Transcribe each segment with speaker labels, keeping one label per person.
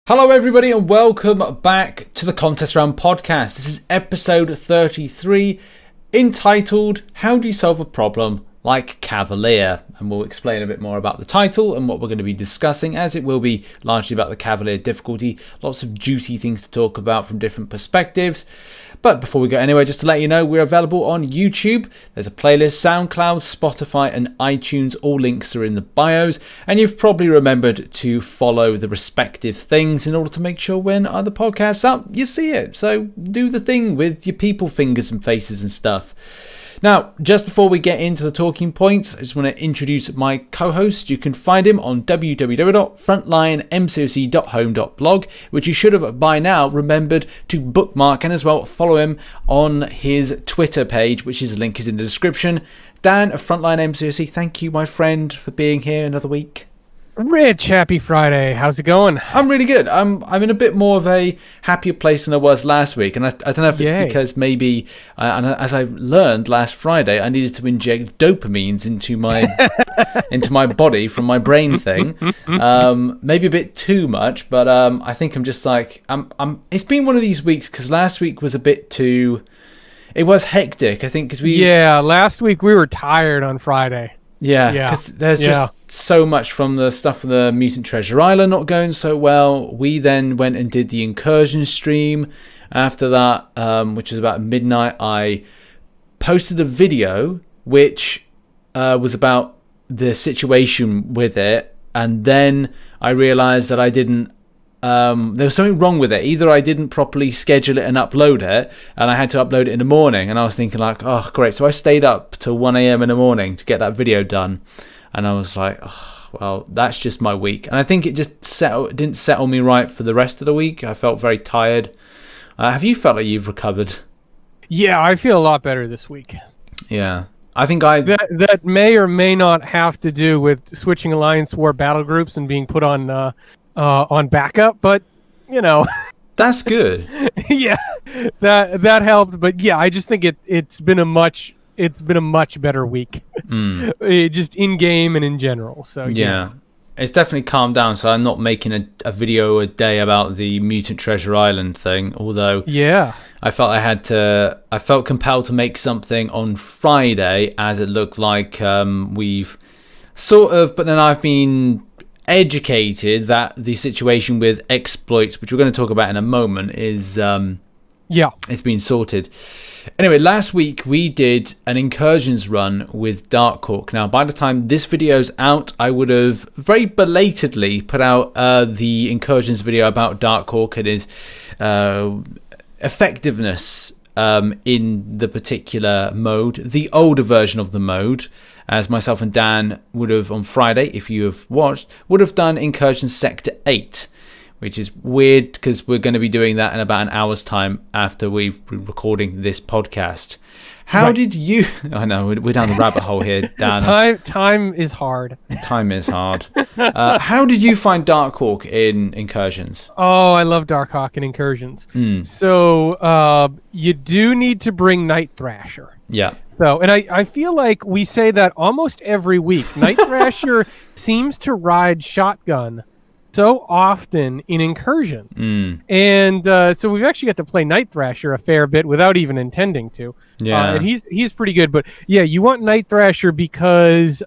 Speaker 1: Hello everybody and welcome back to the Contest Round podcast. This is episode 33 entitled How Do You Solve a Problem Like Cavalier? And we'll explain a bit more about the title and what we're going to be discussing, as it will be largely about the Cavalier difficulty. Lots of juicy things to talk about from different perspectives. But before we go anywhere, just to let you know, we're available on YouTube. There's a playlist, SoundCloud, Spotify and iTunes. All links are in the bios. And you've probably remembered to follow the respective things in order to make sure when other podcasts up, you see it. So do the thing with your people fingers and faces and stuff. Now, just before we get into the talking points, I just want to introduce my co-host. You can find him on www.frontlinemcoc.home.blog, which you should have by now remembered to bookmark and as well follow him on his Twitter page, which his link is in the description. Dan of Frontline MCOC, thank you, my friend, for being here another week.
Speaker 2: Rich, happy Friday. How's it going?
Speaker 1: I'm really good. I'm in a bit more of a happier place than I was last week, and I don't know if it's because maybe, and as I learned last Friday, I needed to inject dopamines into my body from my brain thing. Maybe a bit too much, but I think I'm just like It's been one of these weeks because last week was a bit too. It was hectic, I think, because
Speaker 2: last week we were tired on Friday.
Speaker 1: Yeah, because there's just so much from the stuff for the Mutant Treasure Island not going so well. We then went and did the incursion stream. After that, which was about midnight, I posted a video which was about the situation with it. And then I realized that I didn't... there was something wrong with it. Either I didn't properly schedule it and upload it, and I had to upload it in the morning, and I was thinking like, oh great, so I stayed up till 1 a.m. in the morning to get that video done, and I was like, oh, well, that's just my week. And I think it just didn't settle me right for the rest of the week. I felt very tired. Have you felt like you've recovered?
Speaker 2: Yeah, I feel a lot better this week.
Speaker 1: Yeah, I think
Speaker 2: that may or may not have to do with switching Alliance War battle groups and being put on backup, but you know,
Speaker 1: that's good.
Speaker 2: Yeah, that helped. But yeah, I just think it's been a much better week, just in game and in general. So yeah, it's definitely calmed down. So I'm not making a video a day about the Mutant Treasure Island thing. Although I felt compelled to make something on Friday, as it looked like we've sort of. But then I've been educated that the situation with exploits, which we're going to talk about in a moment, is it's been sorted. Anyway, last week we did an incursions run with Dark Hawk. Now, by the time this video's out, I would have very belatedly put out the incursions video about Dark Hawk and his effectiveness in the particular mode, the older version of the mode, as myself and Dan would have on Friday, if you have watched, would have done Incursion Sector 8, which is weird because we're going to be doing that in about an hour's time after we've been recording this podcast. How did you... I know, we're down the rabbit hole here, Dan. Time is hard.
Speaker 1: Time is hard. How did you find Dark Hawk in Incursions?
Speaker 2: Oh, I love Dark Hawk in Incursions. So you do need to bring Night Thrasher.
Speaker 1: Yeah.
Speaker 2: So, and I feel like we say that almost every week. Night Thrasher seems to ride shotgun so often in Incursions. And so we've actually got to play Night Thrasher a fair bit without even intending to.
Speaker 1: Yeah.
Speaker 2: And he's pretty good. But yeah, you want Night Thrasher because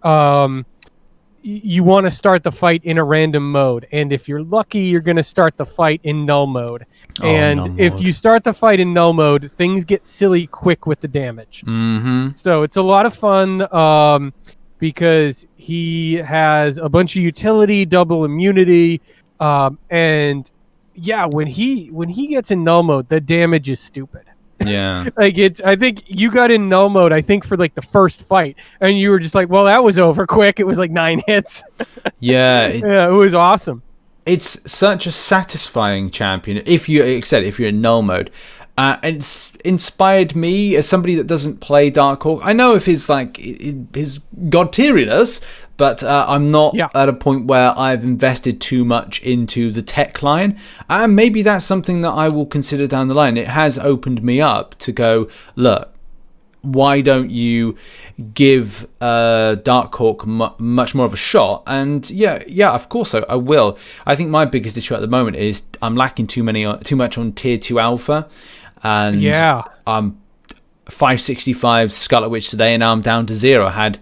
Speaker 2: you want to start the fight in a random mode. And if you're lucky, you're going to start the fight in null mode. And if you start the fight in null mode, things get silly quick with the damage. So it's a lot of fun because he has a bunch of utility, double immunity, and yeah, when he gets in null mode, the damage is stupid.
Speaker 1: Yeah.
Speaker 2: I think you got in null mode, I think, for like the first fight, and you were just like, well, that was over quick. It was like 9 hits.
Speaker 1: Yeah.
Speaker 2: It was awesome.
Speaker 1: It's such a satisfying champion if you're in null mode. It's inspired me as somebody that doesn't play Dark Hawk. I know of his god tieriness, but I'm not at a point where I've invested too much into the tech line. And maybe that's something that I will consider down the line. It has opened me up to go, look, why don't you give Dark Hawk much more of a shot? And yeah, of course I will. I think my biggest issue at the moment is I'm lacking too much on tier 2 alpha, and I'm 565 Scarlet Witch today, and now I'm down to 0. I had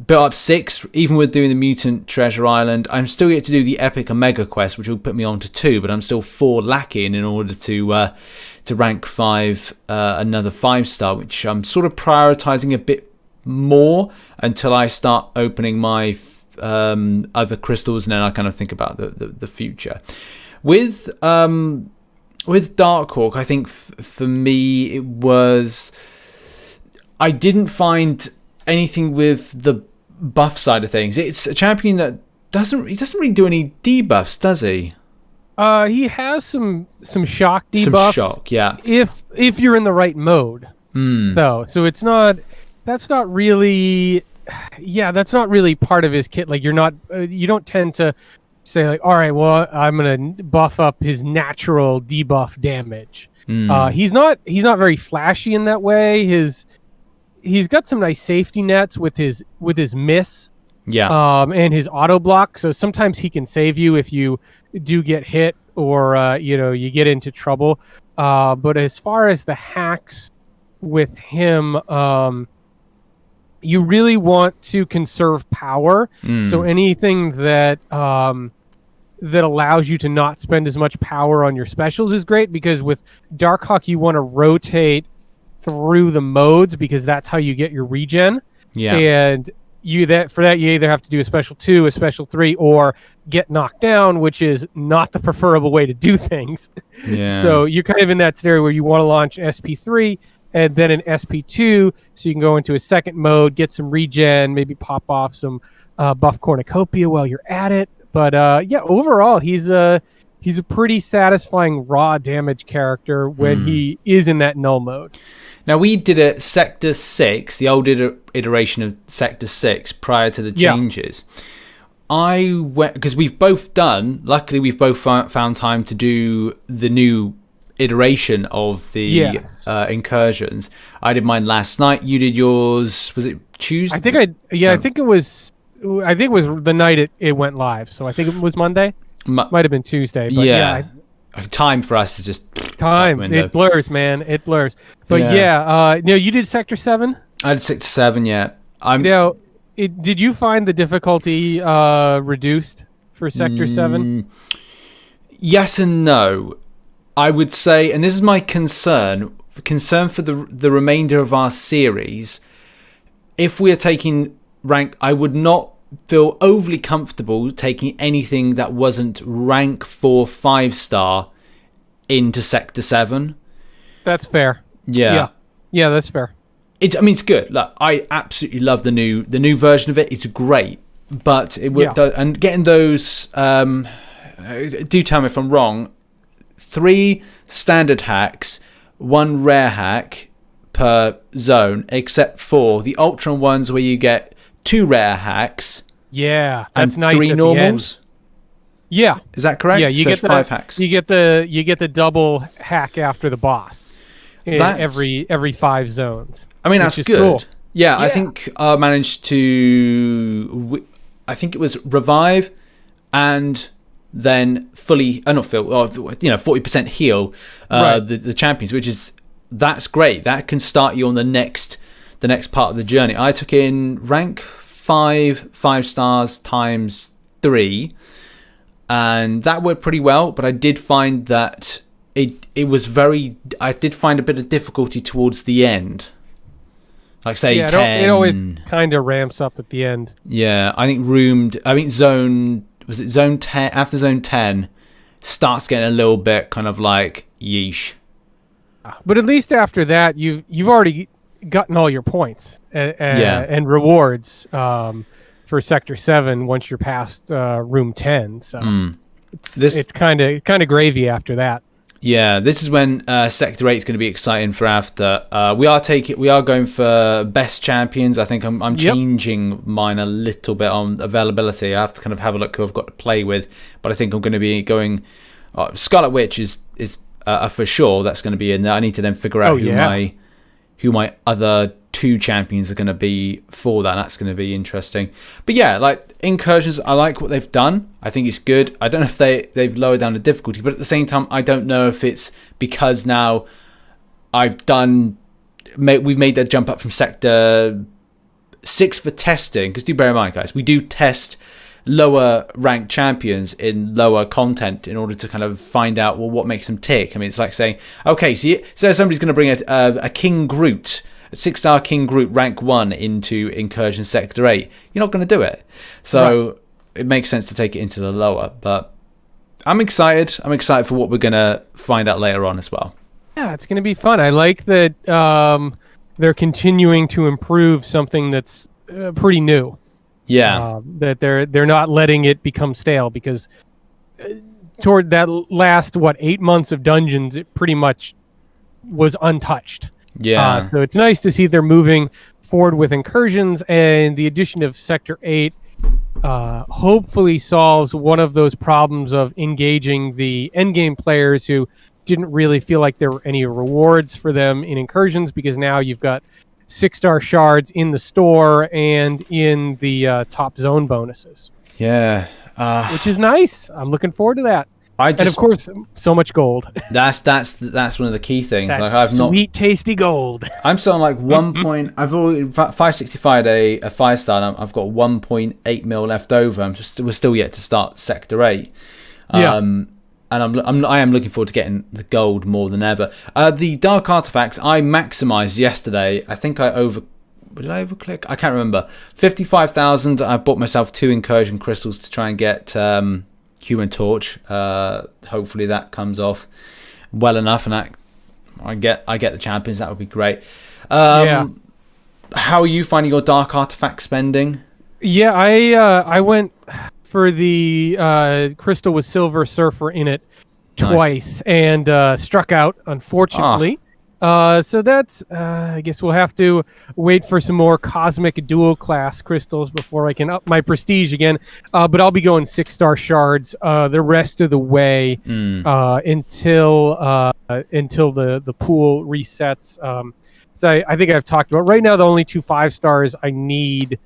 Speaker 1: built up 6, even with doing the Mutant Treasure Island. I'm still yet to do the Epic Omega quest, which will put me on to 2, but I'm still 4 lacking in order to rank 5 another 5-star, which I'm sort of prioritizing a bit more until I start opening my other crystals, and then I kind of think about the future. With Dark Hawk, I think for me it was, I didn't find anything with the buff side of things. It's a champion that doesn't really do any debuffs, does he?
Speaker 2: He has some shock debuffs.
Speaker 1: Some shock, yeah.
Speaker 2: If you're in the right mode, though. So it's not. That's not really. Yeah, that's not really part of his kit. Like you're not. You don't tend to say like, all right, well, I'm gonna buff up his natural debuff damage. He's not very flashy in that way. He's got some nice safety nets with his miss. Yeah. And his auto block. So sometimes he can save you if you do get hit or you get into trouble. But as far as the hacks with him, you really want to conserve power. So anything that allows you to not spend as much power on your specials is great, because with Dark Hawk you want to rotate through the modes, because that's how you get your regen. Yeah. And you either have to do a special 2, a special 3, or get knocked down, which is not the preferable way to do things. Yeah. So you're kind of in that scenario where you want to launch SP3 and then an SP2, so you can go into a second mode, get some regen, maybe pop off some buff cornucopia while you're at it. But overall he's a pretty satisfying raw damage character when he is in that null mode.
Speaker 1: Now, we did a Sector 6, the old iteration of Sector 6, prior to the changes. I went, because luckily we've both found time to do the new iteration of the incursions. I did mine last night. You did yours, was it Tuesday?
Speaker 2: I think it was the night it went live. So I think it was Monday. Might have been Tuesday. But
Speaker 1: time for us is just
Speaker 2: time. It blurs, man. It blurs. But you did Sector 7?
Speaker 1: I did Sector 7, yeah.
Speaker 2: Did you find the difficulty reduced for Sector 7?
Speaker 1: Yes and no. I would say, and this is my concern for the remainder of our series, if we are taking rank, I would not feel overly comfortable taking anything that wasn't rank 4 5-star into Sector 7.
Speaker 2: That's fair. Yeah, that's fair.
Speaker 1: It's good. Look, I absolutely love the new version of it. It's great, but and getting those. Do tell me if I'm wrong. 3 standard hacks, 1 rare hack per zone, except for the Ultra ones where you get 2 rare hacks.
Speaker 2: Yeah, that's
Speaker 1: and
Speaker 2: nice.
Speaker 1: 3 normals.
Speaker 2: Yeah,
Speaker 1: is that correct?
Speaker 2: Yeah, you get
Speaker 1: 5 hacks.
Speaker 2: You get the double hack after the boss in every 5 zones.
Speaker 1: I mean, that's good. Cool. Yeah, I think I managed to. I think it was revive, and then fully, not fill, 40% heal the champions, that's great. That can start you on the next part of the journey. I took in rank 5 stars times 3, and that worked pretty well. But I did find that it was I did find a bit of difficulty towards the end. Like say 10.
Speaker 2: It always kind of ramps up at the end.
Speaker 1: Yeah, I think zone. Was it zone 10? After zone 10, starts getting a little bit kind of like yeesh.
Speaker 2: But at least after that, you've already gotten all your points and rewards for Sector 7 once you're past room 10. So it's kind of gravy after that.
Speaker 1: Yeah, this is when Sector 8 is going to be exciting for after. We are going for best champions. I think I'm changing mine a little bit on availability. I have to kind of have a look who I've got to play with, but I think I'm going to be going. Scarlet Witch is for sure. That's going to be in there. I need to then figure out who my other 2 champions are going to be for that. That's going to be interesting. But yeah, like incursions, I like what they've done. I think it's good. I don't know if they've lowered down the difficulty, but at the same time, I don't know if it's because now we've made that jump up from sector 6 for testing. Because do bear in mind, guys, we do test lower ranked champions in lower content in order to kind of find out, well, what makes them tick. I mean, it's like saying, okay, so somebody's going to bring a King Groot, a 6-star King Groot rank 1 into Incursion Sector 8. You're not going to do it. So It makes sense to take it into the lower. But I'm excited. I'm excited for what we're going to find out later on as well.
Speaker 2: Yeah, it's going to be fun. I like that they're continuing to improve something that's pretty new.
Speaker 1: Yeah,
Speaker 2: that they're not letting it become stale, because toward that last 8 months of dungeons, it pretty much was untouched.
Speaker 1: Yeah.
Speaker 2: So it's nice to see they're moving forward with incursions, and the addition of Sector 8 hopefully solves one of those problems of engaging the endgame players who didn't really feel like there were any rewards for them in incursions, because now you've got 6-star shards in the store and in the top zone bonuses.
Speaker 1: Yeah.
Speaker 2: Which is nice. I'm looking forward to that. And of course, so much gold.
Speaker 1: That's one of the key things.
Speaker 2: That
Speaker 1: like I've
Speaker 2: sweet, tasty gold.
Speaker 1: I'm still on like 1 point. I've already 565 a 5-star. And I've got 1.8 mil left over. We're still yet to start Sector 8. And I am looking forward to getting the gold more than ever. The dark artifacts I maximized yesterday. I think did I overclick? I can't remember. 55,000. I bought myself 2 incursion crystals to try and get Human Torch. Hopefully that comes off well enough, and I get the champions. That would be great. How are you finding your dark artifact spending?
Speaker 2: Yeah, I went for the crystal with Silver Surfer in it twice, and struck out, unfortunately. So that's, I guess we'll have to wait for some more Cosmic Dual Class crystals before I can up my prestige again. But I'll be going 6-star shards the rest of the way until the pool resets. So I think I've talked about, right now the only 2 5-stars I need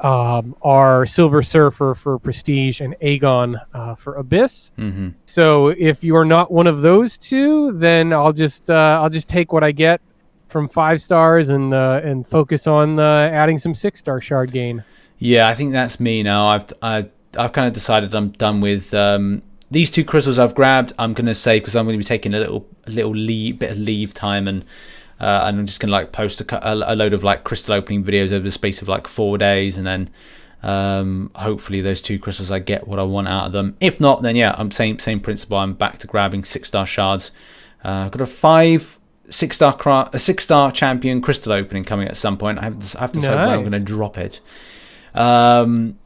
Speaker 2: are Silver Surfer for Prestige and Aegon for Abyss. Mm-hmm. So if you are not one of those 2, then I'll just take what I get from 5 stars and focus on adding some 6-star shard gain.
Speaker 1: Yeah, I think that's me now. I've kind of decided I'm done with these 2 crystals I've grabbed. I'm going to save, because I'm going to be taking a little bit of leave time, and I'm just going to like post a load of like crystal opening videos over the space of like 4 days, and then hopefully those 2 crystals I get what I want out of them. If not, then yeah, I'm same principle. I'm back to grabbing 6-star shards. I've got a 6-star champion crystal opening coming at some point. I have to decide when I'm going to drop it. But I'm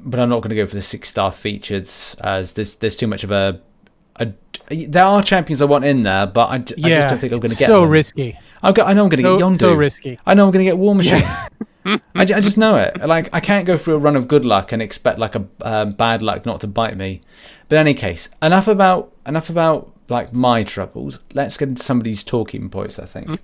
Speaker 1: not going to go for the 6-star featured, as there's too much of a there are champions I want in there, but I just don't think I'm going to get them.
Speaker 2: So risky.
Speaker 1: I know I'm going to get Yondu.
Speaker 2: So risky.
Speaker 1: I know I'm going to get War Machine. I just know it. Like, I can't go through a run of good luck and expect like a bad luck not to bite me. But in any case, enough about like my troubles. Let's get into some of these talking points, I think.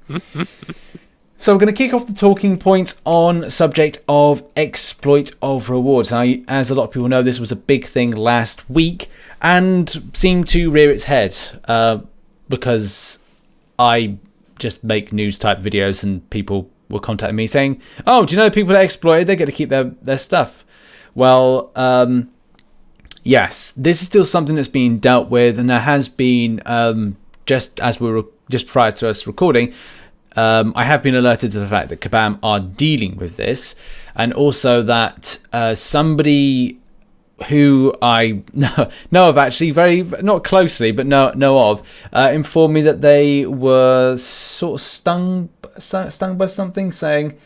Speaker 1: So we're going to kick off the talking points on subject of exploit of rewards. Now, as a lot of people know, this was a big thing last week and seemed to rear its head because I just make news type videos and people were contacting me saying, oh, do you know the people that exploited, they get to keep their stuff? Well, yes, this is still something that's being dealt with, and there has been, just prior to us recording, I have been alerted to the fact that Kabam are dealing with this, and also that somebody who I know of, actually very not closely but know of, informed me that they were sort of stung by something, saying,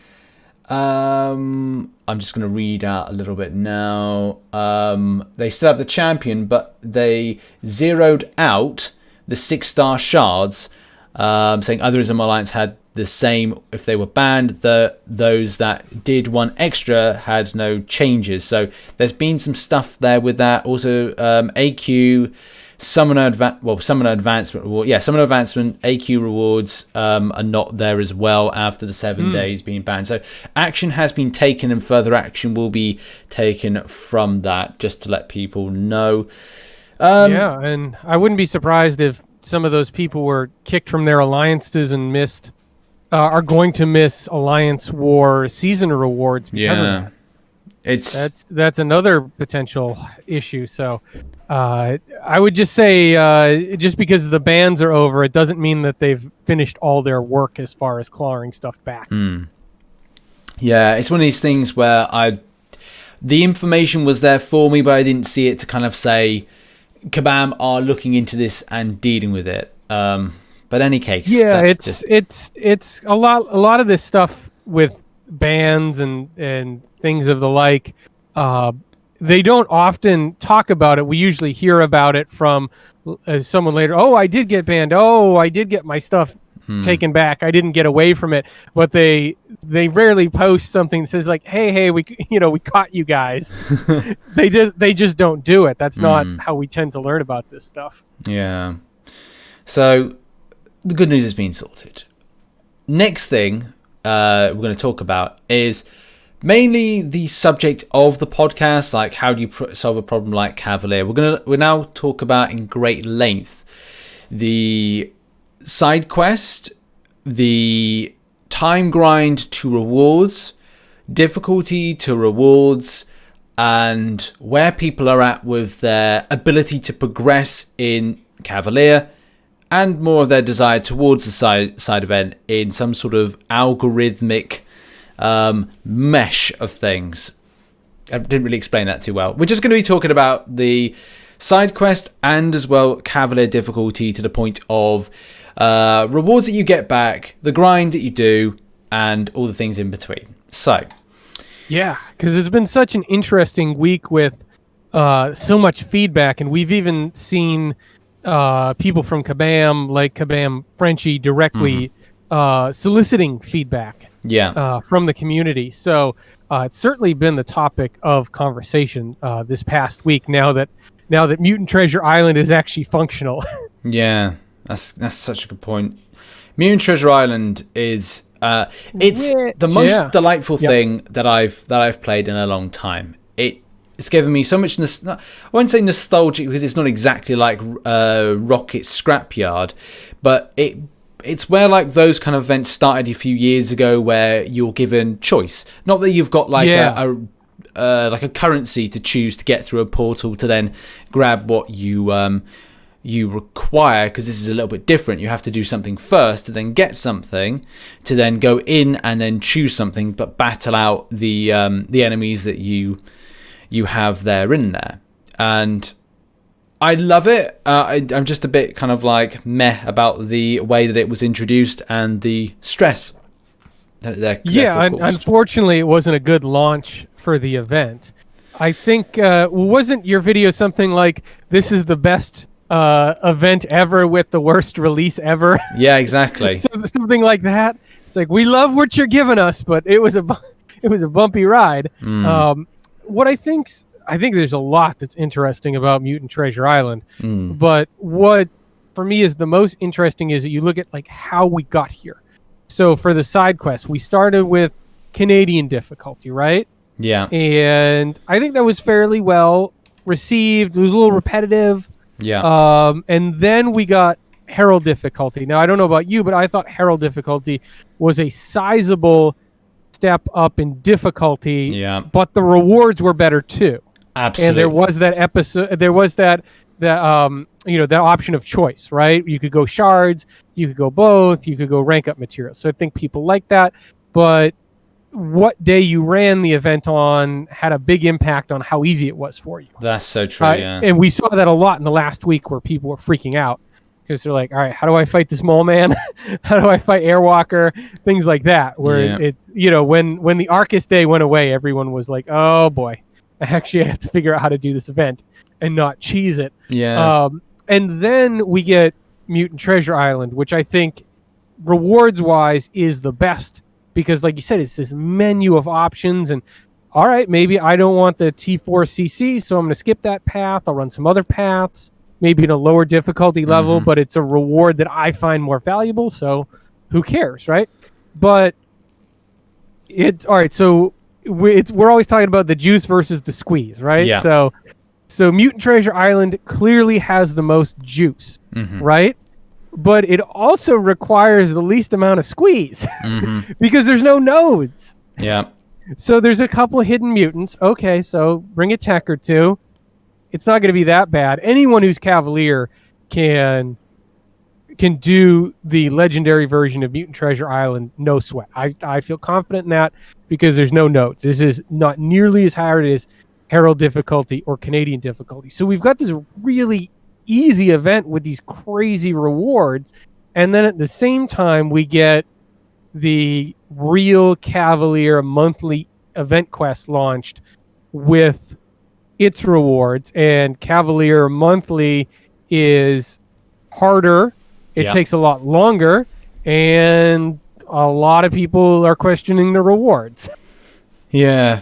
Speaker 1: I'm just going to read out a little bit now. They still have the champion, but they zeroed out the 6-star shards, saying others in my alliance had the same if they were banned. Those that did 1 extra had no changes. So there's been some stuff there with that. Also, AQ Summoner advancement reward. Yeah, summoner advancement AQ rewards are not there as well after the 7 days being banned. So action has been taken, and further action will be taken from that. Just to let people know.
Speaker 2: Yeah, and I wouldn't be surprised if some of those people were kicked from their alliances and are going to miss Alliance War season rewards because of that. That's another potential issue. So I would just say just because the bans are over, it doesn't mean that they've finished all their work as far as clawing stuff back.
Speaker 1: Yeah, it's one of these things where the information was there for me, but I didn't see it to kind of say Kabam are looking into this and dealing with it. But any case,
Speaker 2: yeah, it's a lot of this stuff with bans and things of the like. They don't often talk about it. We usually hear about it from someone later. Oh, I did get banned. Oh, I did get my stuff taken back. I didn't get away from it. But they rarely post something that says like, hey, we caught you guys. they just don't do it. That's not how we tend to learn about this stuff.
Speaker 1: Yeah. So the good news has been sorted. Next thing we're going to talk about is mainly the subject of the podcast, like how do you solve a problem like Cavalier. We'll now talk about in great length the side quest, the time grind to rewards, difficulty to rewards, and where people are at with their ability to progress in Cavalier, and more of their desire towards the side event in some sort of algorithmic mesh of things. I didn't really explain that too well. We're just going to be talking about the side quest and as well Cavalier difficulty to the point of rewards that you get back, the grind that you do, and all the things in between. So
Speaker 2: yeah, because it's been such an interesting week with so much feedback, and we've even seen people from Kabam, like Kabam Frenchie, directly soliciting feedback from the community. So it's certainly been the topic of conversation this past week, now that Mutant Treasure Island is actually functional.
Speaker 1: Yeah, that's such a good point. Mutant Treasure Island is it's the most delightful thing that I've played in a long time. It's given me so much I won't say nostalgic because it's not exactly like Rocket Scrapyard, but it's where like those kind of events started a few years ago, where you're given choice. Not that you've got like a currency to choose to get through a portal to then grab what you require, because this is a little bit different. You have to do something first to then get something, to then go in and then choose something, but battle out the enemies that you have there in there. And I love it. I'm just a bit kind of like meh about the way that it was introduced and the stress that
Speaker 2: unfortunately it wasn't a good launch for the event. I think wasn't your video something like, this is the best event ever with the worst release ever? Yeah,
Speaker 1: exactly.
Speaker 2: Something like that. It's like, we love what you're giving us, but it was a bumpy ride. What I think there's a lot that's interesting about Mutant Treasure Island, but what for me is the most interesting is that you look at like how we got here. So for the side quest, we started with Canadian difficulty, right?
Speaker 1: Yeah.
Speaker 2: And I think that was fairly well received. It was a little repetitive.
Speaker 1: Yeah.
Speaker 2: And then we got herald difficulty. Now, I don't know about you, but I thought herald difficulty was a sizable step up in difficulty.
Speaker 1: Yeah.
Speaker 2: But the rewards were better too.
Speaker 1: Absolutely.
Speaker 2: And there was that episode. There was that option of choice, right? You could go shards, you could go both, you could go rank up materials. So I think people like that. But what day you ran the event on had a big impact on how easy it was for you.
Speaker 1: That's so true. Yeah.
Speaker 2: And we saw that a lot in the last week, where people were freaking out because they're like, all right, how do I fight this mole man? How do I fight Airwalker? Things like that, where it's, when the Arcus day went away, everyone was like, oh boy, I actually have to figure out how to do this event and not cheese it.
Speaker 1: Yeah.
Speaker 2: And then we get Mutant Treasure Island, which I think rewards-wise is the best, because like you said, it's this menu of options, and all right, maybe I don't want the T4CC, so I'm going to skip that path. I'll run some other paths. maybe in a lower difficulty level,
Speaker 1: Mhm.
Speaker 2: but it's a reward that I find more valuable. So who cares, right? But it's all right. So we're always talking about the juice versus the squeeze, right?
Speaker 1: Yeah.
Speaker 2: So Mutant Treasure Island clearly has the most juice,
Speaker 1: Mhm.
Speaker 2: right? But it also requires the least amount of squeeze
Speaker 1: Mhm.
Speaker 2: because there's no nodes.
Speaker 1: Yeah.
Speaker 2: So there's a couple of hidden mutants. Okay, so bring a tech or two. It's not going to be that bad. Anyone who's Cavalier can do the legendary version of Mutant Treasure Island, no sweat. I feel confident in that because there's no nodes. This is not nearly as hard as Herald difficulty or Canadian difficulty. So we've got this really easy event with these crazy rewards, and then at the same time we get the real Cavalier monthly event quest launched with its rewards, and Cavalier monthly is harder. It takes a lot longer, and a lot of people are questioning the rewards.
Speaker 1: Yeah.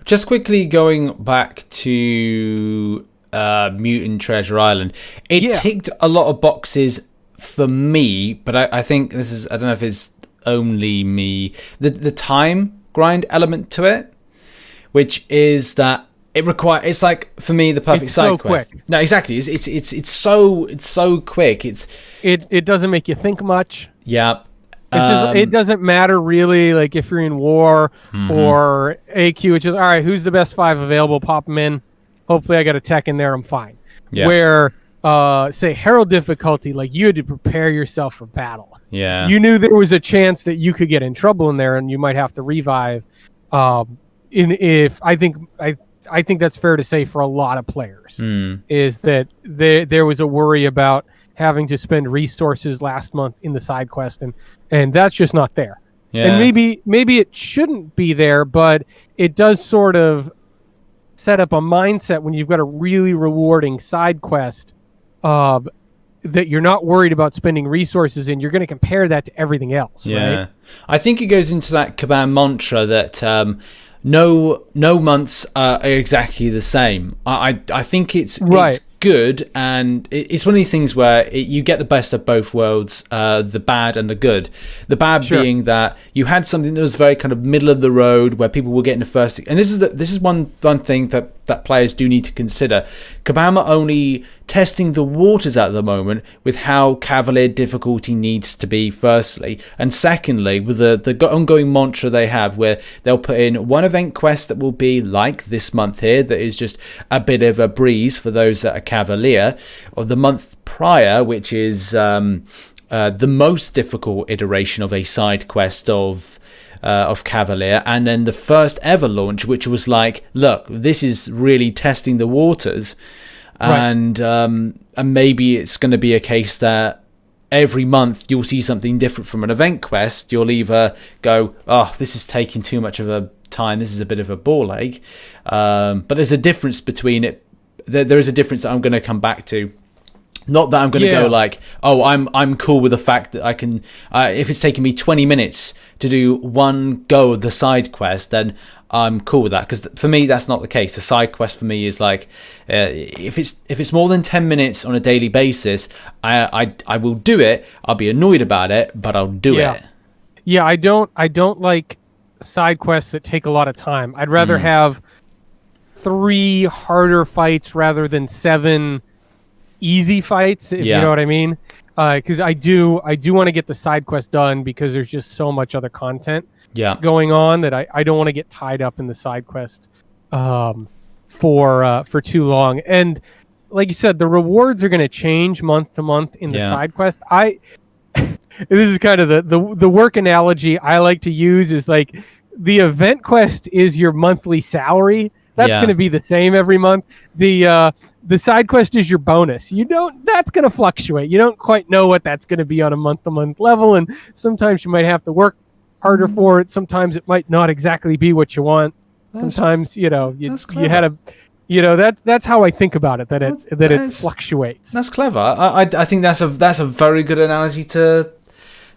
Speaker 1: Just quickly going back to Mutant Treasure Island, it ticked a lot of boxes for me, but I think this is, I don't know if it's only me, the time grind element to it, which is that it's like, for me, the perfect side quest.
Speaker 2: Quick.
Speaker 1: No, exactly. It's so quick.
Speaker 2: It doesn't make you think much.
Speaker 1: Yeah.
Speaker 2: It's just, it doesn't matter really, like if you're in war or AQ, it's just, all right, who's the best 5 available, pop them in. Hopefully I got a tech in there, I'm fine. Yeah. Where, say, Herald difficulty, like you had to prepare yourself for battle.
Speaker 1: Yeah.
Speaker 2: You knew there was a chance that you could get in trouble in there and you might have to revive. I think that's fair to say for a lot of players, is that there was a worry about having to spend resources last month in the side quest, and that's just not there. Yeah. And maybe it shouldn't be there, but it does sort of set up a mindset when you've got a really rewarding side quest that you're not worried about spending resources in. You're going to compare that to everything else. Yeah, right?
Speaker 1: I think it goes into that kabam mantra that no months are exactly the same. I think it's good, and it's one of these things where you get the best of both worlds, the bad and the good. The bad being that you had something that was very kind of middle of the road, where people were getting the first, and this is one thing that players do need to consider. Kabam are only testing the waters at the moment with how Cavalier difficulty needs to be, firstly, and secondly with the ongoing mantra they have, where they'll put in one event quest that will be like this month here, that is just a bit of a breeze for those that are Cavalier, or the month prior, which is the most difficult iteration of a side quest of Cavalier, and then the first ever launch, which was like, look, this is really testing the waters, and maybe it's going to be a case that every month you'll see something different from an event quest. You'll either go, oh, this is taking too much of a time, this is a bit of a ball ache, but there's a difference between it. There is a difference that I'm going to come back to. Not that I'm going to go like, oh, I'm cool with the fact that I can, if it's taking me 20 minutes to do one go of the side quest, then I'm cool with that. Because for me, that's not the case. The side quest for me is like, if it's more than 10 minutes on a daily basis, I will do it. I'll be annoyed about it, but I'll do it.
Speaker 2: Yeah, I don't like side quests that take a lot of time. I'd rather have 3 harder fights rather than 7 easy fights, if you know what I mean, because I do want to get the side quest done, because there's just so much other content going on that I don't want to get tied up in the side quest for too long. And like you said, the rewards are going to change month to month in the side quest. This is kind of the work analogy I like to use, is like the event quest is your monthly salary. That's going to be the same every month. The side quest is your bonus. That's going to fluctuate. You don't quite know what that's going to be on a month-to-month level, and sometimes you might have to work harder for it. Sometimes it might not exactly be what you want. Sometimes, you had a, that's how I think about it. It fluctuates.
Speaker 1: That's clever. I think that's a very good analogy to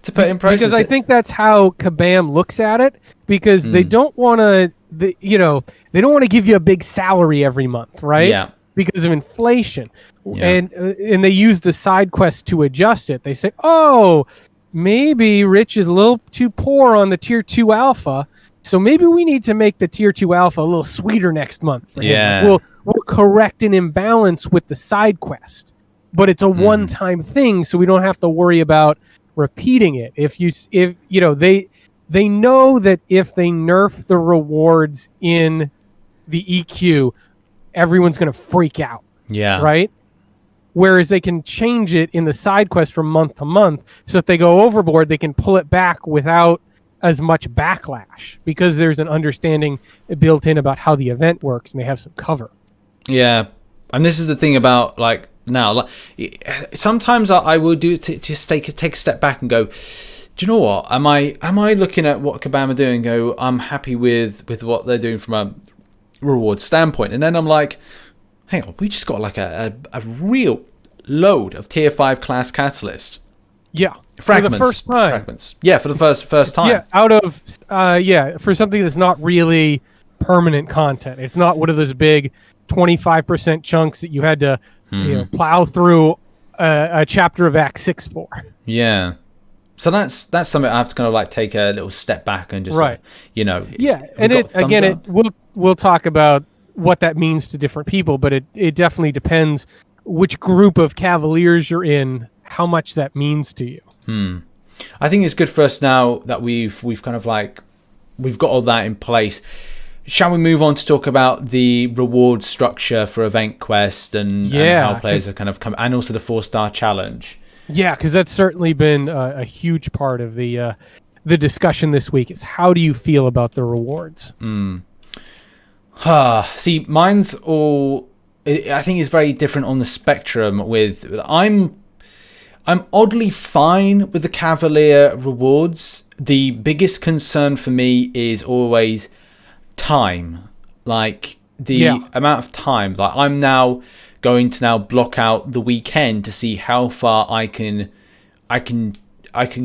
Speaker 1: put in process.
Speaker 2: Because I think that's how Kabam looks at it, because they don't want to, they don't want to give you a big salary every month, right?
Speaker 1: Yeah.
Speaker 2: because of inflation.
Speaker 1: Yeah.
Speaker 2: And they use the side quest to adjust it. They say, oh, maybe Rich is a little too poor on the tier 2 alpha, so maybe we need to make the tier 2 alpha a little sweeter next month for him. Like we'll correct an imbalance with the side quest, but it's a one-time thing, so we don't have to worry about repeating it. If you know, they know that if they nerf the rewards in the EQ, everyone's going to freak out.
Speaker 1: Yeah.
Speaker 2: Right? Whereas they can change it in the side quest from month to month. So if they go overboard, they can pull it back without as much backlash because there's an understanding built in about how the event works and they have some cover. Yeah.
Speaker 1: And this is the thing about like now, like sometimes I will do to just take a step back and go, do you know what? Am I looking at what Kabam are doing and go, I'm happy with what they're doing from a reward standpoint. And then I'm like, hang on, we just got like a real load of tier 5 class catalyst.
Speaker 2: Yeah.
Speaker 1: Fragments.
Speaker 2: For the first time.
Speaker 1: Fragments. Yeah, for the first time.
Speaker 2: Yeah, out of for something that's not really permanent content. It's not one of those big 25% chunks that you had to plow through a chapter of Act 6 for.
Speaker 1: Yeah. So that's something I have to kind of like take a little step back and just like, you know.
Speaker 2: Yeah, and we'll talk about what that means to different people, but it definitely depends which group of Cavaliers you're in, how much that means to you.
Speaker 1: I think it's good for us now that we've kind of like we've got all that in place. Shall we move on to talk about the reward structure for Event Quest and how players have kind of come, and also the 4-star challenge? Yeah,
Speaker 2: because that's certainly been a huge part of the discussion this week. Is how do you feel about the rewards?
Speaker 1: See, mine's all. I think it's very different on the spectrum. With I'm oddly fine with the Cavalier rewards. The biggest concern for me is always time, like the amount of time. Like I'm now going to block out the weekend to see how far I can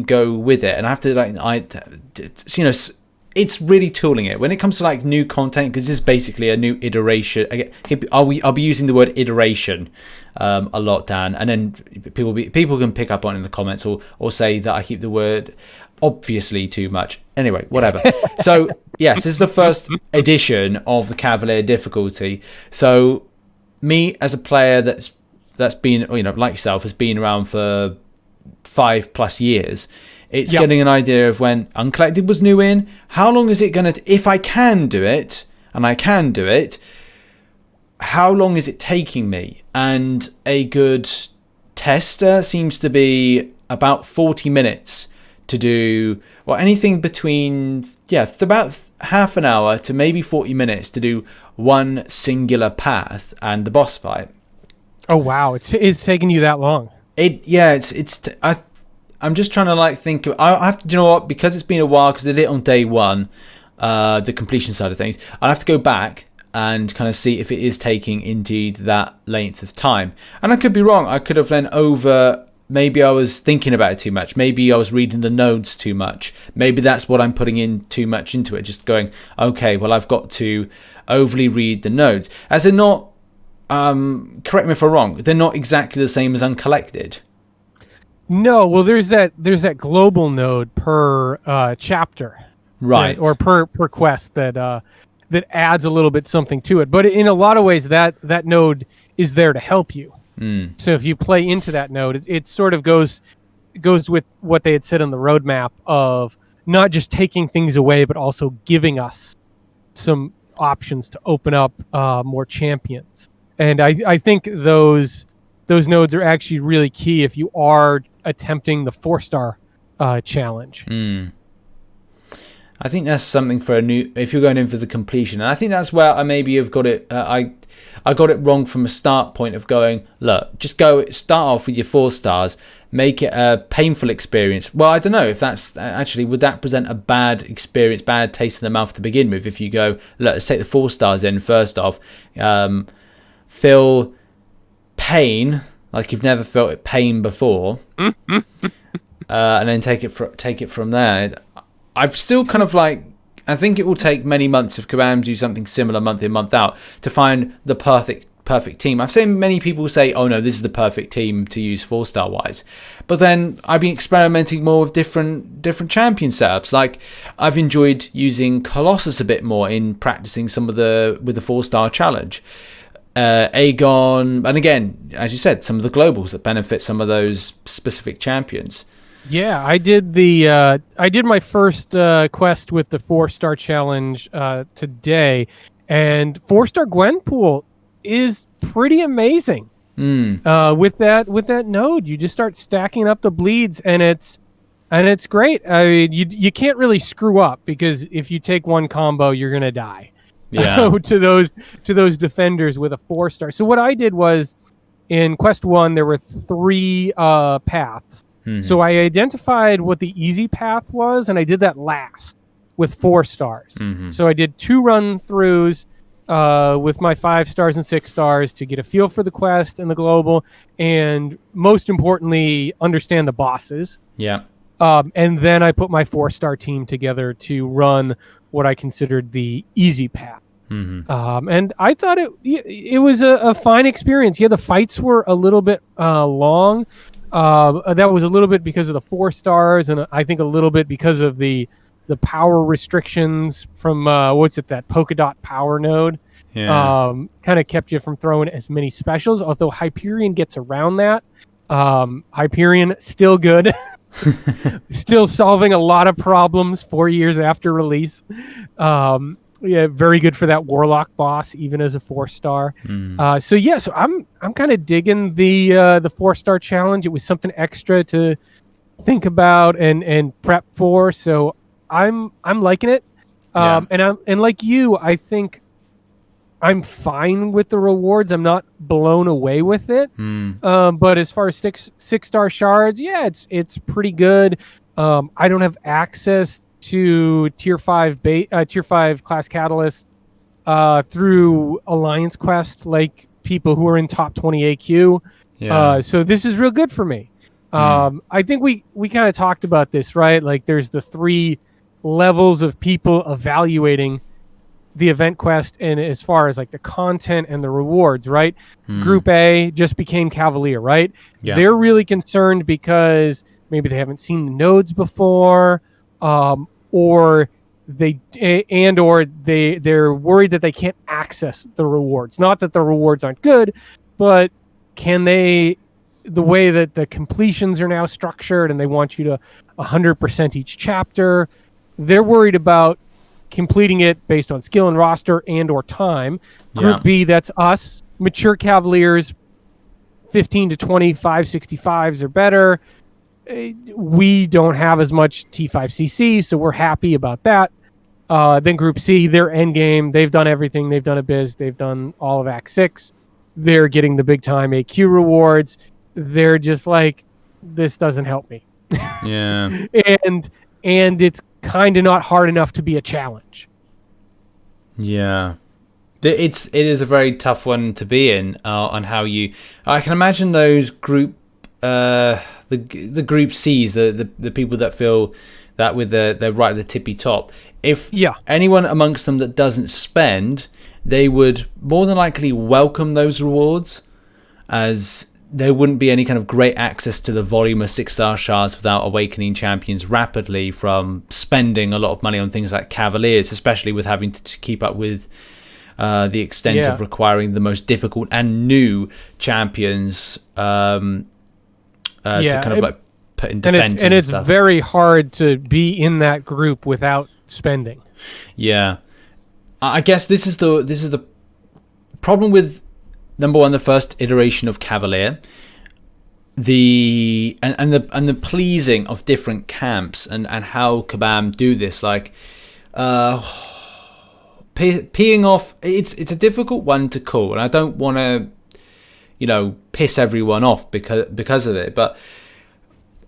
Speaker 1: go with it, and I have to it's really tooling it when it comes to like new content, because this is basically a new iteration. I'll be using the word iteration a lot, Dan, and then people can pick up on it in the comments or say that I keep the word obviously too much. Anyway, whatever. So yes, this is the first edition of the Cavalier difficulty. So me as a player that's been, like yourself, has been around for 5+ years. It's getting an idea of when Uncollected was new in. How long is it going to... If I can do it, and I can do it, how long is it taking me? And a good tester seems to be about 40 minutes to do... Well, anything between... about half an hour to maybe 40 minutes to do one singular path and the boss fight.
Speaker 2: Oh, wow. It's taking you that long?
Speaker 1: I'm just trying to like think. I have to, you know what? Because it's been a while, because I did it on day one, the completion side of things. I'll have to go back and kind of see if it is taking indeed that length of time. And I could be wrong. I could have then maybe I was thinking about it too much. Maybe I was reading the nodes too much. Maybe that's what I'm putting in too much into it. Just going, okay, well, I've got to overly read the nodes. As they're not, correct me if I'm wrong, they're not exactly the same as Uncollected.
Speaker 2: No, well, there's that global node per chapter,
Speaker 1: right,
Speaker 2: or per quest that adds a little bit something to it. But in a lot of ways, that node is there to help you. So if you play into that node, it sort of goes with what they had said on the roadmap of not just taking things away, but also giving us some options to open up more champions. And I think those nodes are actually really key if you are attempting the 4-star challenge.
Speaker 1: I think that's something for if you're going in for the completion. And I think that's where I maybe have got it. I got it wrong from a start point of going, look, just start off with your 4 stars, make it a painful experience. Well, I don't know if that's actually, would that present a bad experience, bad taste in the mouth to begin with? If you go, look, let's take the 4 stars in first off, feel pain like you've never felt pain before, and then take it from there. I've still kind of like, I think it will take many months if Kabam do something similar month in, month out to find the perfect perfect team. I've seen many people say, oh no, this is the perfect team to use 4-star wise. But then I've been experimenting more with different champion setups. Like I've enjoyed using Colossus a bit more in practicing with the 4-star challenge. Aegon, and again, as you said, some of the globals that benefit some of those specific champions.
Speaker 2: Yeah, I did my first quest with the 4-star challenge today, and 4-star Gwenpool is pretty amazing. With that node, you just start stacking up the bleeds, and it's great. I mean, you can't really screw up, because if you take one combo, you're gonna die.
Speaker 1: Yeah.
Speaker 2: to those defenders with a 4-star. So what I did was, in quest 1, there were 3 paths. So I identified what the easy path was, and I did that last with 4 stars. So I did 2 run-throughs with my 5 stars and 6 stars to get a feel for the quest and the global, and most importantly, understand the bosses.
Speaker 1: Yeah.
Speaker 2: And then I put my 4-star team together to run what I considered the easy path. And I thought it was a fine experience. Yeah, the fights were a little bit long. That was a little bit because of the 4 stars, and I think a little bit because of the power restrictions from that polka dot power node.
Speaker 1: Yeah.
Speaker 2: Kind of kept you from throwing as many specials, although Hyperion gets around that. Hyperion still good. Still solving a lot of problems 4 years after release. Yeah, very good for that Warlock boss, even as a 4-star. So I'm kind of digging the 4-star challenge. It was something extra to think about and prep for. So I'm liking it. And like you, I think I'm fine with the rewards. I'm not blown away with it. But as far as 6-star shards, yeah, it's pretty good. I don't have access to tier 5 class catalyst through Alliance Quest like people who are in top 20 AQ. So this is real good for me. I think we kind of talked about this, right? Like there's the 3 levels of people evaluating the event quest, and as far as like the content and the rewards, right? Group A just became Cavalier, right?
Speaker 1: Yeah.
Speaker 2: They're really concerned because maybe they haven't seen the nodes before, or they're worried that they can't access the rewards. Not that the rewards aren't good, but can they? The way that the completions are now structured, and they want you to 100% each chapter, they're worried about completing it based on skill and roster and or time. Group B, that's us, mature Cavaliers, 15 to 20 565s or better. We don't have as much T5CC, so we're happy about that. Then Group C, they're endgame. They've done everything. They've done a biz. They've done all of Act 6. They're getting the big time AQ rewards. They're just like, this doesn't help me.
Speaker 1: Yeah.
Speaker 2: And it's kind of not hard enough to be a challenge.
Speaker 1: Yeah. It is a very tough one to be in on how you... I can imagine those group... the group C's, the people that feel that with they're right at the tippy top. If anyone amongst them that doesn't spend, they would more than likely welcome those rewards, as there wouldn't be any kind of great access to the volume of 6-star shards without awakening champions rapidly from spending a lot of money on things like Cavaliers, especially with having to keep up with the extent of requiring the most difficult and new champions to kind of like put in defense
Speaker 2: and it's
Speaker 1: stuff.
Speaker 2: very hard to be in that group without spending.
Speaker 1: Yeah, I guess this is the problem with number one, the first iteration of Cavalier, the pleasing of different camps and how Kabam do this, like peeing off. It's a difficult one to call, and I don't want to piss everyone off because of it, but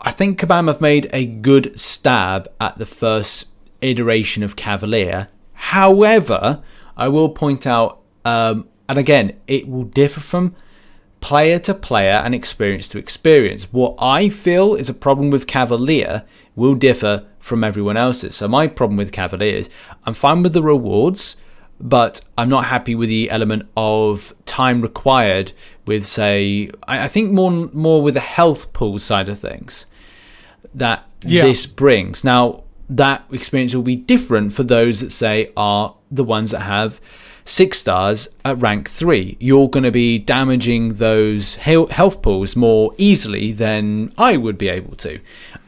Speaker 1: I think Kabam have made a good stab at the first iteration of Cavalier. However, I will point out, and again, it will differ from player to player and experience to experience. What I feel is a problem with Cavalier will differ from everyone else's. So my problem with Cavalier is I'm fine with the rewards, but I'm not happy with the element of time required with, say, I think more with the health pool side of things that this brings. Now, that experience will be different for those that, say, are the ones that have 6 stars at rank 3. You're going to be damaging those health pools more easily than I would be able to.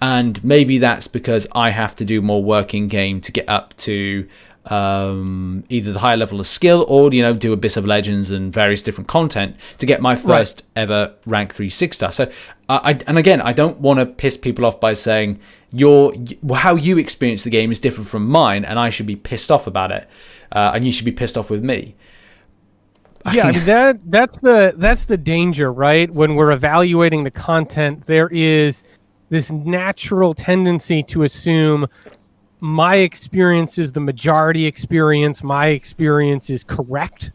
Speaker 1: And maybe that's because I have to do more work in game to get up to either the higher level of skill or, do Abyss of Legends and various different content to get my first ever rank 3 6-star. So, I don't want to piss people off by saying how you experience the game is different from mine, and I should be pissed off about it, and you should be pissed off with me.
Speaker 2: Yeah, I mean, that's the danger, right? When we're evaluating the content, there is this natural tendency to assume my experience is the majority experience. My experience is correct.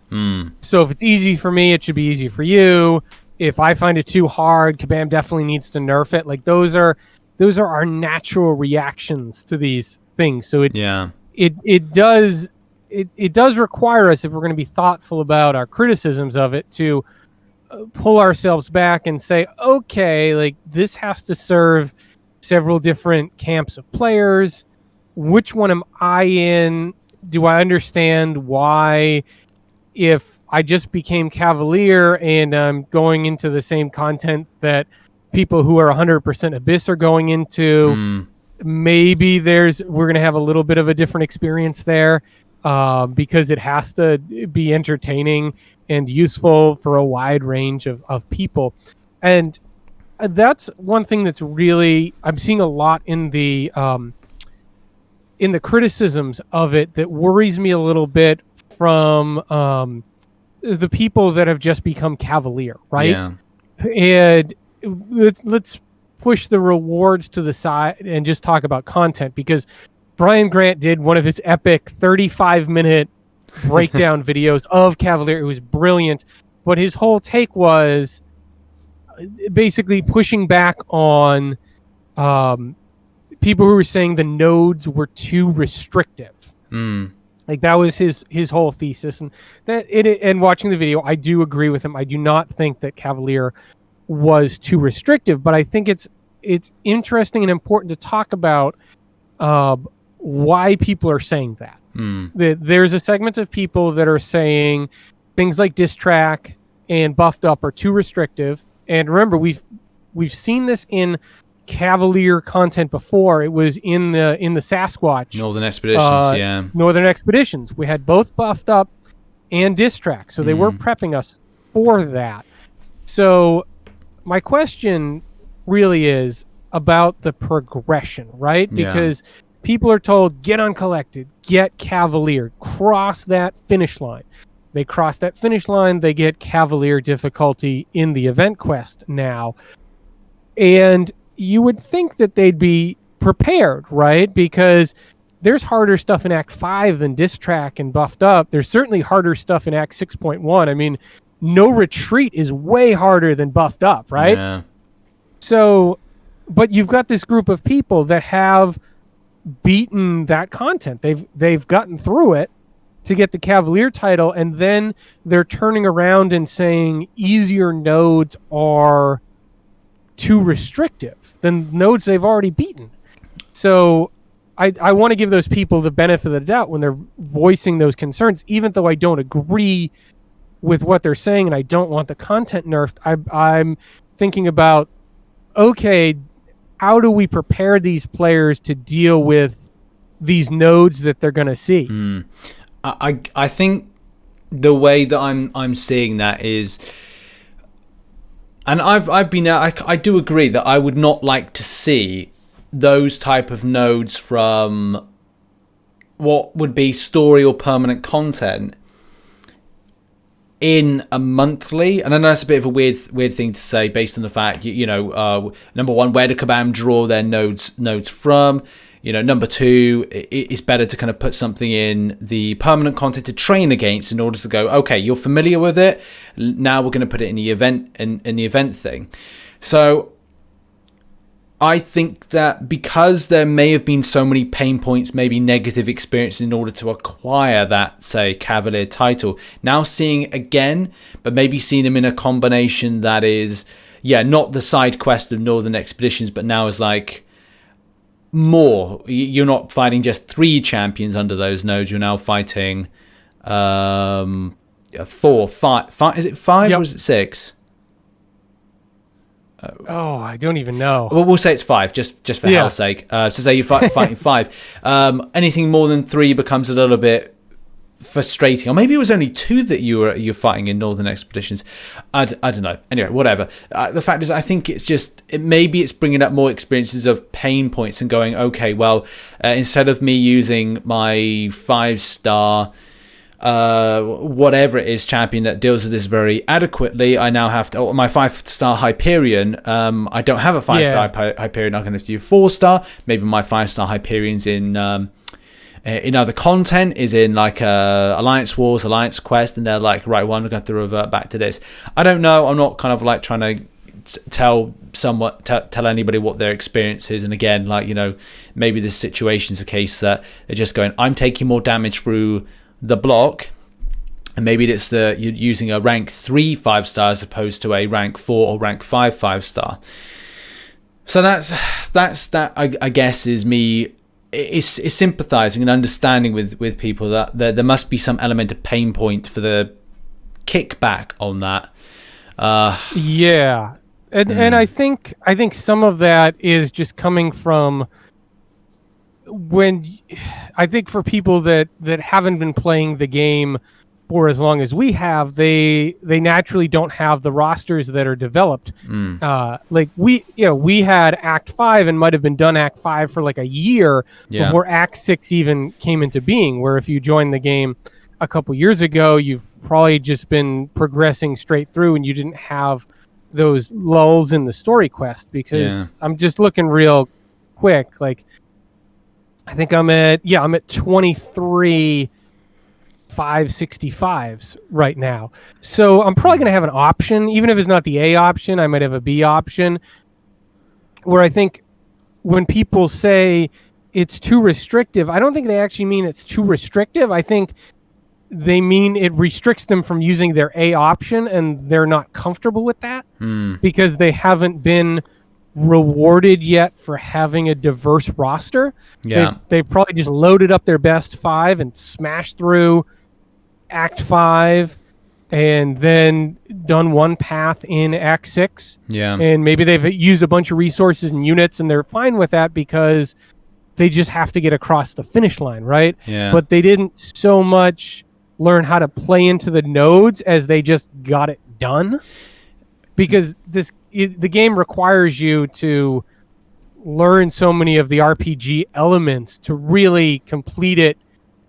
Speaker 2: So if it's easy for me, it should be easy for you. If I find it too hard, Kabam definitely needs to nerf it. Like those are our natural reactions to these things. So it does require us, if we're going to be thoughtful about our criticisms of it, to pull ourselves back and say, okay, like this has to serve several different camps of players. Which one am I in? Do I understand why, if I just became Cavalier and I'm going into the same content that people who are 100% Abyss are going into, maybe we're going to have a little bit of a different experience there, because it has to be entertaining and useful for a wide range of people. And that's one thing that's really, I'm seeing a lot in the criticisms of it that worries me a little bit from the people that have just become Cavalier, right? Yeah. And let's push the rewards to the side and just talk about content, because Brian Grant did one of his epic 35-minute breakdown videos of Cavalier. It was brilliant, but his whole take was basically pushing back on people who were saying the nodes were too restrictive. Like that was his whole thesis, and and watching the video, I do agree with him. I do not think that Cavalier was too restrictive, but I think it's interesting and important to talk about why people are saying that. There's a segment of people that are saying things like diss track and buffed up are too restrictive. And remember, we've seen this in Cavalier content before. It was in the Sasquatch
Speaker 1: Northern Expeditions.
Speaker 2: Northern Expeditions. We had both buffed up and diss track, so they were prepping us for that. So my question really is about the progression, right? Because people are told, get uncollected, get Cavalier, cross that finish line. They cross that finish line, they get Cavalier difficulty in the event quest now. And you would think that they'd be prepared, right? Because there's harder stuff in Act 5 than diss track and buffed up. There's certainly harder stuff in Act 6.1. I mean, no retreat is way harder than buffed up, right?
Speaker 1: Yeah.
Speaker 2: So, but you've got this group of people that have beaten that content. They've gotten through it to get the Cavalier title, and then they're turning around and saying easier nodes are too restrictive than nodes they've already beaten. So I want to give those people the benefit of the doubt when they're voicing those concerns, even though I don't agree with what they're saying and I don't want the content nerfed. I'm thinking about, okay, how do we prepare these players to deal with these nodes that they're going to see?
Speaker 1: I think the way that I'm seeing that is, and I've been out, I do agree that I would not like to see those type of nodes from what would be story or permanent content in a monthly. And I know that's a bit of a weird thing to say based on the fact, number one, where do Kabam draw their nodes from? Number two, it's better to kind of put something in the permanent content to train against in order to go, okay, you're familiar with it. Now we're going to put it in the event thing. So I think that because there may have been so many pain points, maybe negative experiences in order to acquire that, say, Cavalier title, now seeing it again, but maybe seeing them in a combination that is, not the side quest of Northern Expeditions, but now is like more. You're not fighting just 3 champions under those nodes. You're now fighting 4, 5. Is it 5 or is it 6?
Speaker 2: Oh, I don't even know.
Speaker 1: Well, we'll say it's 5, just for hell's sake. So say you're fighting 5. Anything more than 3 becomes a little bit frustrating. Or maybe it was only 2 that you're fighting in Northern Expeditions. I don't know. Anyway, whatever. The fact is, I think it's just maybe it's bringing up more experiences of pain points and going, okay, well, instead of me using my 5-star whatever it is champion that deals with this very adequately, I now have to my 5-star Hyperion. I don't have a 5-star Hyperion. I'm going to do 4-star. Maybe my 5-star Hyperion's in other content, is in like Alliance Wars, Alliance Quest, and they're like, right, well, I'm going to have to revert back to this. I don't know. I'm not kind of like trying to tell anybody what their experience is. And again, like, maybe this situation's a case that they're just going, I'm taking more damage through the block, and maybe it's you're using a rank 3 5-star as opposed to a rank 4 or rank 5 5-star. So that's that. I guess is me. Is sympathizing and understanding with people that there must be some element of pain point for the kickback on that.
Speaker 2: And I think some of that is just coming from when I think for people that haven't been playing the game for as long as we have, they naturally don't have the rosters that are developed. Like we had Act 5 and might have been done Act 5 for like a year before Act 6 even came into being, where if you joined the game a couple years ago, you've probably just been progressing straight through and you didn't have those lulls in the story quest. Because I'm just looking real quick, like I think I'm at 23 565s right now. So I'm probably going to have an option, even if it's not the A option, I might have a B option, where I think when people say it's too restrictive, I don't think they actually mean it's too restrictive. I think they mean it restricts them from using their A option, and they're not comfortable with that because they haven't been rewarded yet for having a diverse roster. They probably just loaded up their best 5 and smashed through Act 5 and then done one path in Act 6. And maybe they've used a bunch of resources and units and they're fine with that because they just have to get across the finish line, right? But they didn't so much learn how to play into the nodes as they just got it done, because the game requires you to learn so many of the RPG elements to really complete it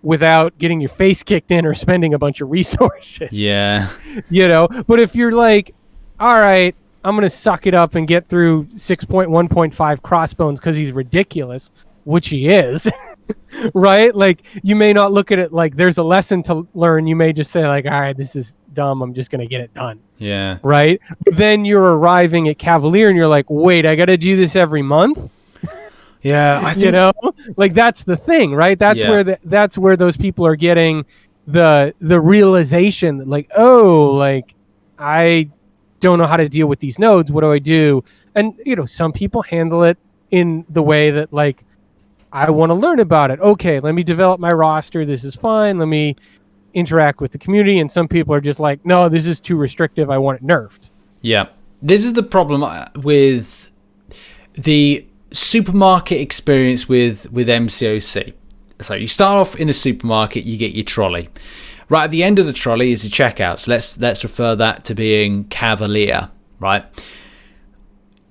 Speaker 2: without getting your face kicked in or spending a bunch of resources. But if you're like, all right, I'm going to suck it up and get through 6.1.5 Crossbones because he's ridiculous, which he is, right? Like, you may not look at it like there's a lesson to learn. You may just say like, all right, this is dumb. I'm just going to get it done. Right? But then you're arriving at Cavalier and you're like, wait, I got to do this every month?
Speaker 1: I think,
Speaker 2: like that's the thing, right? That's where those people are getting the realization that like, oh, like I don't know how to deal with these nodes. What do I do? And some people handle it in the way that like, I want to learn about it. Okay, let me develop my roster. This is fine. Let me interact with the community. And some people are just like, no, this is too restrictive. I want it nerfed.
Speaker 1: This is the problem with the supermarket experience with MCOC. So you start off in a supermarket, you get your trolley. Right at the end of the trolley is the checkout. So let's refer that to being Cavalier, right?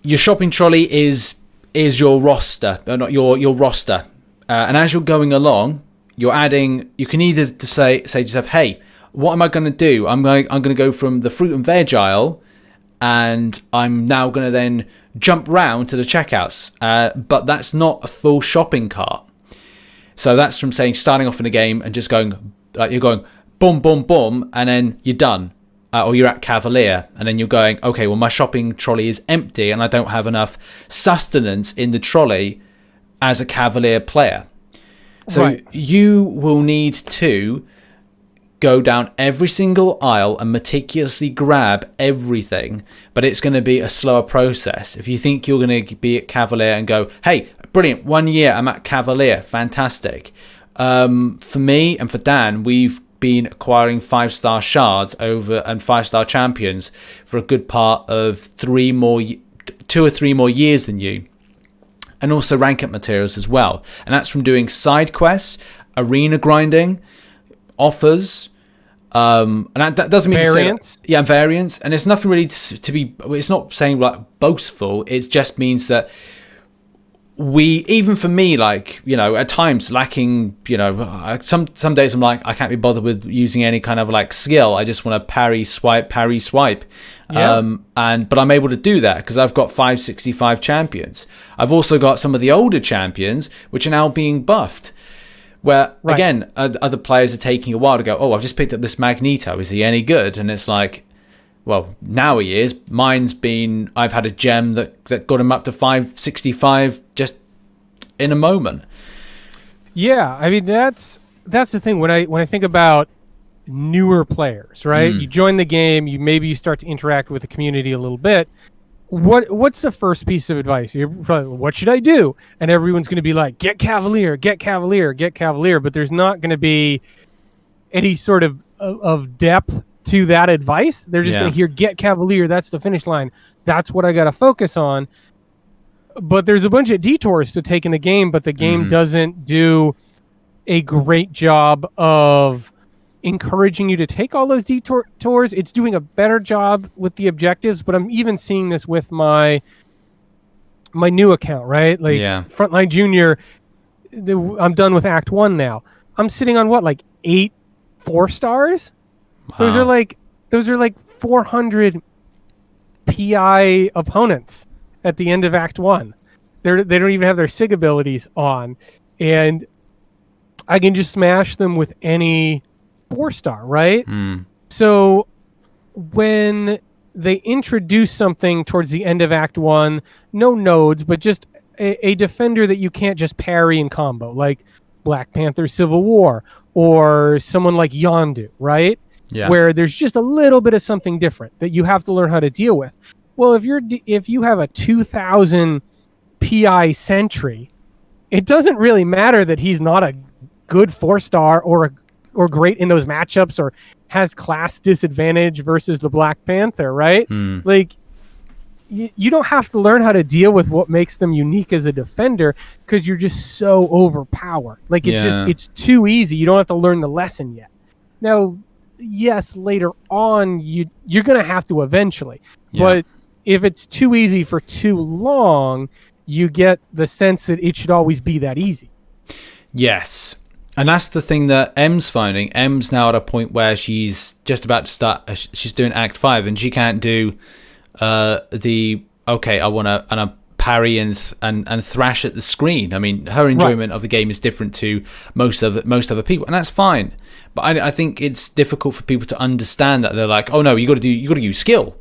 Speaker 1: Your shopping trolley is your roster, not your roster. And as you're going along, you're adding. You can either say to yourself, "Hey, what am I going to do? I'm going to go from the fruit and veg aisle, and I'm now going to then jump round to the checkouts." But that's not a full shopping cart. So that's from saying starting off in a game and just going like you're going boom, boom, boom, and then you're done. or you're at Cavalier, and then you're going, okay, well, my shopping trolley is empty and I don't have enough sustenance in the trolley as a Cavalier player. So you will need to go down every single aisle and meticulously grab everything, but it's going to be a slower process. If you think you're going to be at Cavalier and go, hey, brilliant, 1 year I'm at Cavalier, fantastic. For me and for Dan, we've been acquiring 5-star shards and 5-star champions for a good part of 2 or 3 more years than you, and also rank up materials as well. And that's from doing side quests, arena grinding, offers, and that doesn't mean
Speaker 2: variants.
Speaker 1: To say that, variants. And it's nothing really to be. It's not saying like boastful. It just means that even for me, like, you know, at times lacking, you know, some days I'm like, I can't be bothered with using any kind of like skill. I just want to parry swipe. Yeah. But I'm able to do that because I've got 565 champions. I've also got some of the older champions which are now being buffed, where again other players are taking a while to go, oh, I've just picked up this Magneto, is he any good? And it's like, well, now he is. I've had a gem that got him up to 565 just in a moment.
Speaker 2: Yeah, I mean that's the thing when I think about newer players, right? You join the game, you start to interact with the community a little bit. What's the first piece of advice? You're probably, what should I do? And everyone's going to be like, get Cavalier, get Cavalier, get Cavalier. But there's not going to be any sort of depth to that advice. They're just going to hear, get Cavalier, that's the finish line. That's what I got to focus on. But there's a bunch of detours to take in the game, but the game doesn't do a great job of encouraging you to take all those detours. It's doing a better job with the objectives, but I'm even seeing this with my new account, right? Like Frontline Junior, I'm done with Act 1 now. I'm sitting on like 8 4-stars? Wow. Those are like 400 PI opponents at the end of Act 1. They don't even have their SIG abilities on, and I can just smash them with any 4-star, right? So when they introduce something towards the end of Act 1, no nodes, but just a defender that you can't just parry and combo, like Black Panther Civil War, or someone like Yondu, right? Yeah. Where there's just a little bit of something different that you have to learn how to deal with. Well, if you have a 2000 PI sentry, it doesn't really matter that he's not a good 4-star or great in those matchups or has class disadvantage versus the Black Panther, right? Like, you don't have to learn how to deal with what makes them unique as a defender because you're just so overpowered. Like, it's too easy. You don't have to learn the lesson yet. Now, yes, later on, you're going to have to eventually. But if it's too easy for too long, you get the sense that it should always be that easy. Yes.
Speaker 1: And that's the thing that M's finding. M's now at a point where she's just about to start. She's doing Act 5, and she can't do I want to parry and thrash at the screen. I mean, her enjoyment of the game is different to most other people, and that's fine. But I think it's difficult for people to understand that. They're like, oh no, you got to use skill.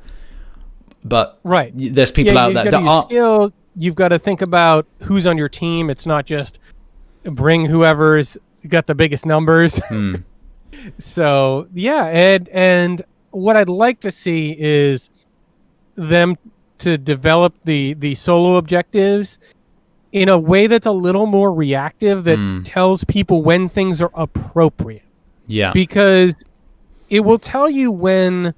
Speaker 1: But there's people out there that are
Speaker 2: skill. You've got to think about who's on your team. It's not just bring whoever's got the biggest numbers. So and what I'd like to see is them to develop the solo objectives in a way that's a little more reactive, that tells people when things are appropriate. Yeah. Because it will tell you when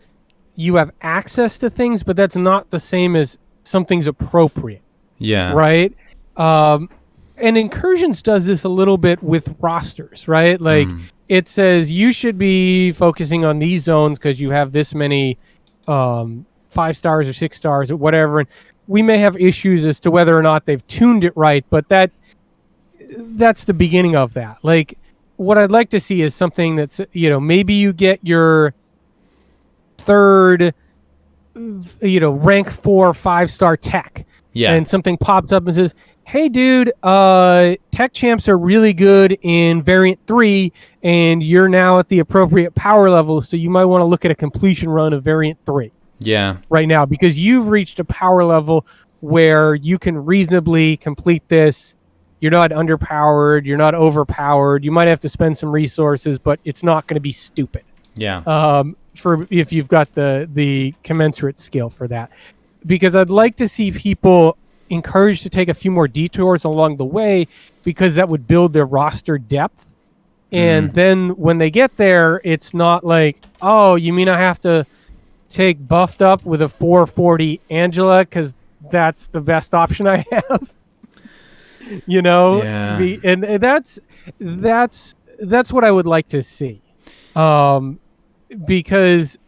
Speaker 2: you have access to things, but that's not the same as something's appropriate. Yeah. Right? And Incursions does this a little bit with rosters, right? Like, it says you should be focusing on these zones because you have this many 5 stars or 6 stars or whatever. And we may have issues as to whether or not they've tuned it right, but that's the beginning of that. Like, what I'd like to see is something that's, maybe you get your third, rank 4 5-star tech. and something pops up and says, hey, dude, tech champs are really good in variant 3, and you're now at the appropriate power level, so you might want to look at a completion run of variant 3 right now, because you've reached a power level where you can reasonably complete this. You're not underpowered, you're not overpowered. You might have to spend some resources, but it's not going to be stupid. For if you've got the commensurate skill for that. Because I'd like to see people encouraged to take a few more detours along the way, because that would build their roster depth. And then when they get there, it's not like, oh, you mean I have to take buffed up with a 440 Angela because that's the best option I have? You know? And that's what I would like to see. Because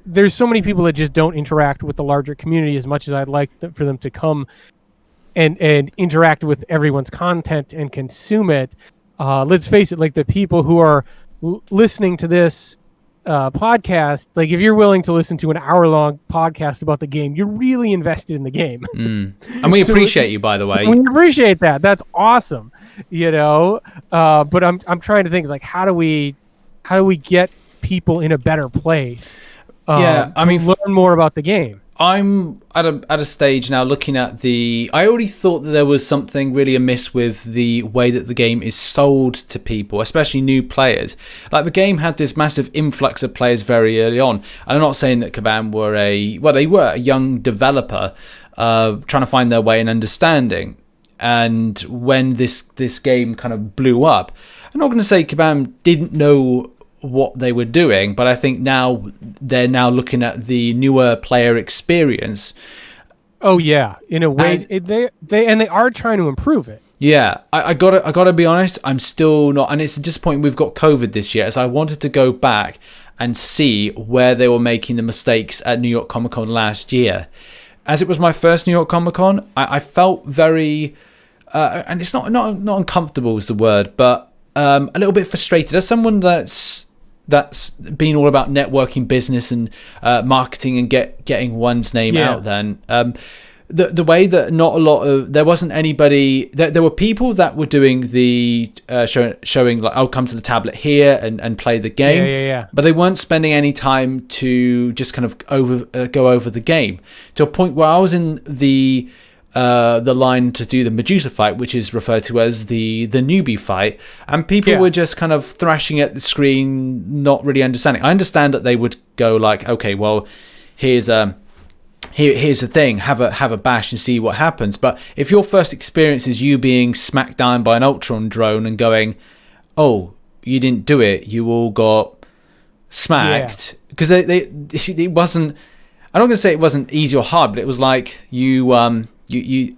Speaker 2: there's so many people that just don't interact with the larger community as much as I'd like for them to come and interact with everyone's content and consume it. Let's face it, like the people who are listening to this podcast, like if you're willing to listen to an hour-long podcast about the game, you're really invested in the game.
Speaker 1: And we appreciate you, by the way.
Speaker 2: We appreciate that. That's awesome. You know, but I'm trying to think, like, how do we get people in a better place? I mean, learn more about the game.
Speaker 1: I'm at a stage now looking at I already thought that there was something really amiss with the way that the game is sold to people, especially new players. Like, the game had this massive influx of players very early on. And I'm not saying that Kabam were they were a young developer trying to find their way and understanding. And when this game kind of blew up, I'm not going to say Kabam didn't know what they were doing, but I think now they're looking at the newer player experience.
Speaker 2: Oh yeah, in a way, they are trying to improve it.
Speaker 1: Yeah, I gotta be honest, I'm still not, and it's disappointing we've got COVID this year, as I wanted to go back and see where they were making the mistakes at New York Comic Con last year. As it was my first New York Comic Con, I felt very, and it's not uncomfortable is the word, but a little bit frustrated as someone that's been all about networking, business, and marketing, and getting one's name out. Then the way that there wasn't anybody. There were people that were doing the showing like, I'll come to the tablet here and play the game. But they weren't spending any time to just kind of go over the game, to a point where I was in the line to do the Medusa fight, which is referred to as the newbie fight, and people were just kind of thrashing at the screen, not really understanding. I understand that they would go like, okay, well, here's the thing, have a bash and see what happens. But if your first experience is you being smacked down by an Ultron drone and going, oh, you didn't do it, you all got smacked, because it wasn't, I'm not going to say it wasn't easy or hard, but it was like you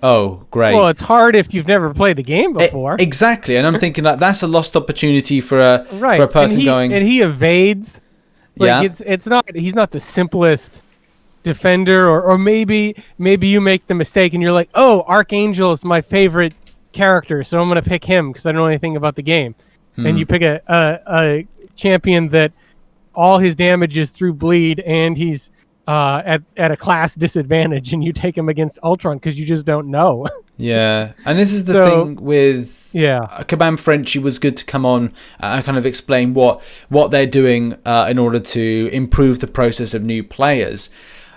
Speaker 1: oh, great.
Speaker 2: Well, it's hard if you've never played the game before.
Speaker 1: Exactly, and I'm thinking that that's a lost opportunity for a person
Speaker 2: and he evades. Like, it's not, he's not the simplest defender, or maybe you make the mistake and you're like, oh, Archangel is my favorite character, so I'm going to pick him because I don't know anything about the game. And you pick a champion that all his damage is through bleed, and he's at a class disadvantage, and you take him against Ultron because you just don't know.
Speaker 1: And this is the thing with Kabam Frenchie was good to come on and kind of explain what they're doing in order to improve the process of new players.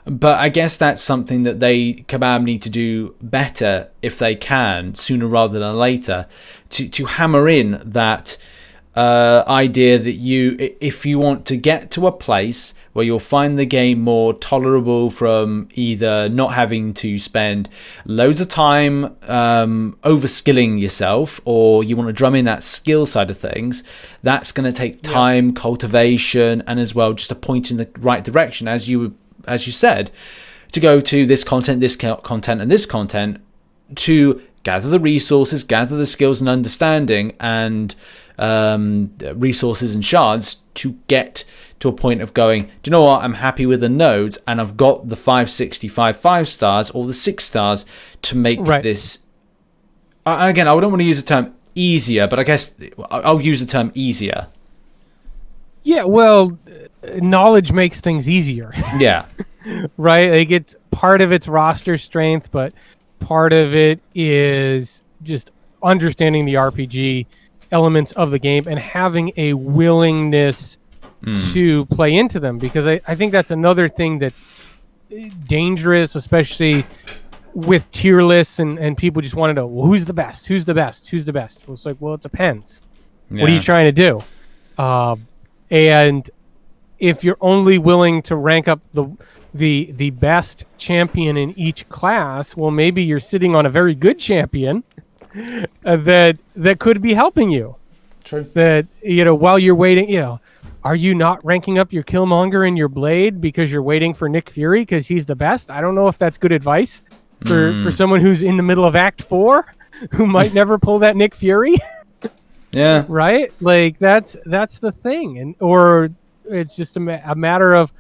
Speaker 1: But I guess that's something that Kabam need to do better, if they can, sooner rather than later, to hammer in that idea that if you want to get to a place where you'll find the game more tolerable, from either not having to spend loads of time overskilling yourself, or you want to drum in that skill side of things, that's going to take time, cultivation, and as well just a point in the right direction, as you said, to go to this content, and this content, to gather the resources, gather the skills and understanding, and resources and shards to get to a point of going, do you know what, I'm happy with the nodes, and I've got the 565 5 stars or the 6 stars to make this. And again, I don't want to use the term easier, but I guess I'll use the term easier.
Speaker 2: Yeah, well, knowledge makes things easier.
Speaker 1: Yeah.
Speaker 2: Right? Like, it's part of its roster strength, but part of it is just understanding the RPG elements of the game and having a willingness to play into them, because I think that's another thing that's dangerous, especially with tier lists and people just want to know, well, who's the best? Well, it's like, well, it depends. Yeah. What are you trying to do? And if you're only willing to rank up the best champion in each class, well, maybe you're sitting on a very good champion that could be helping you.
Speaker 1: True.
Speaker 2: That, while you're waiting, are you not ranking up your Killmonger and your Blade because you're waiting for Nick Fury because he's the best? I don't know if that's good advice for someone who's in the middle of Act 4 who might never pull that Nick Fury.
Speaker 1: Yeah.
Speaker 2: Right? Like, that's the thing. Or it's just a matter of,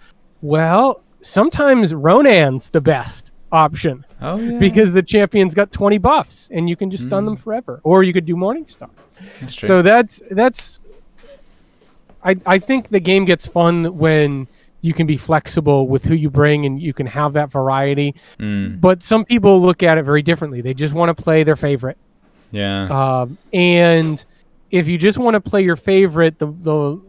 Speaker 2: well, sometimes Ronan's the best option.
Speaker 1: Oh, yeah.
Speaker 2: Because the champion's got 20 buffs and you can just stun them forever. Or you could do Morningstar.
Speaker 1: That's true.
Speaker 2: So that's I think the game gets fun when you can be flexible with who you bring and you can have that variety. But some people look at it very differently. They just want to play their favorite.
Speaker 1: Yeah.
Speaker 2: And if you just want to play your favorite, the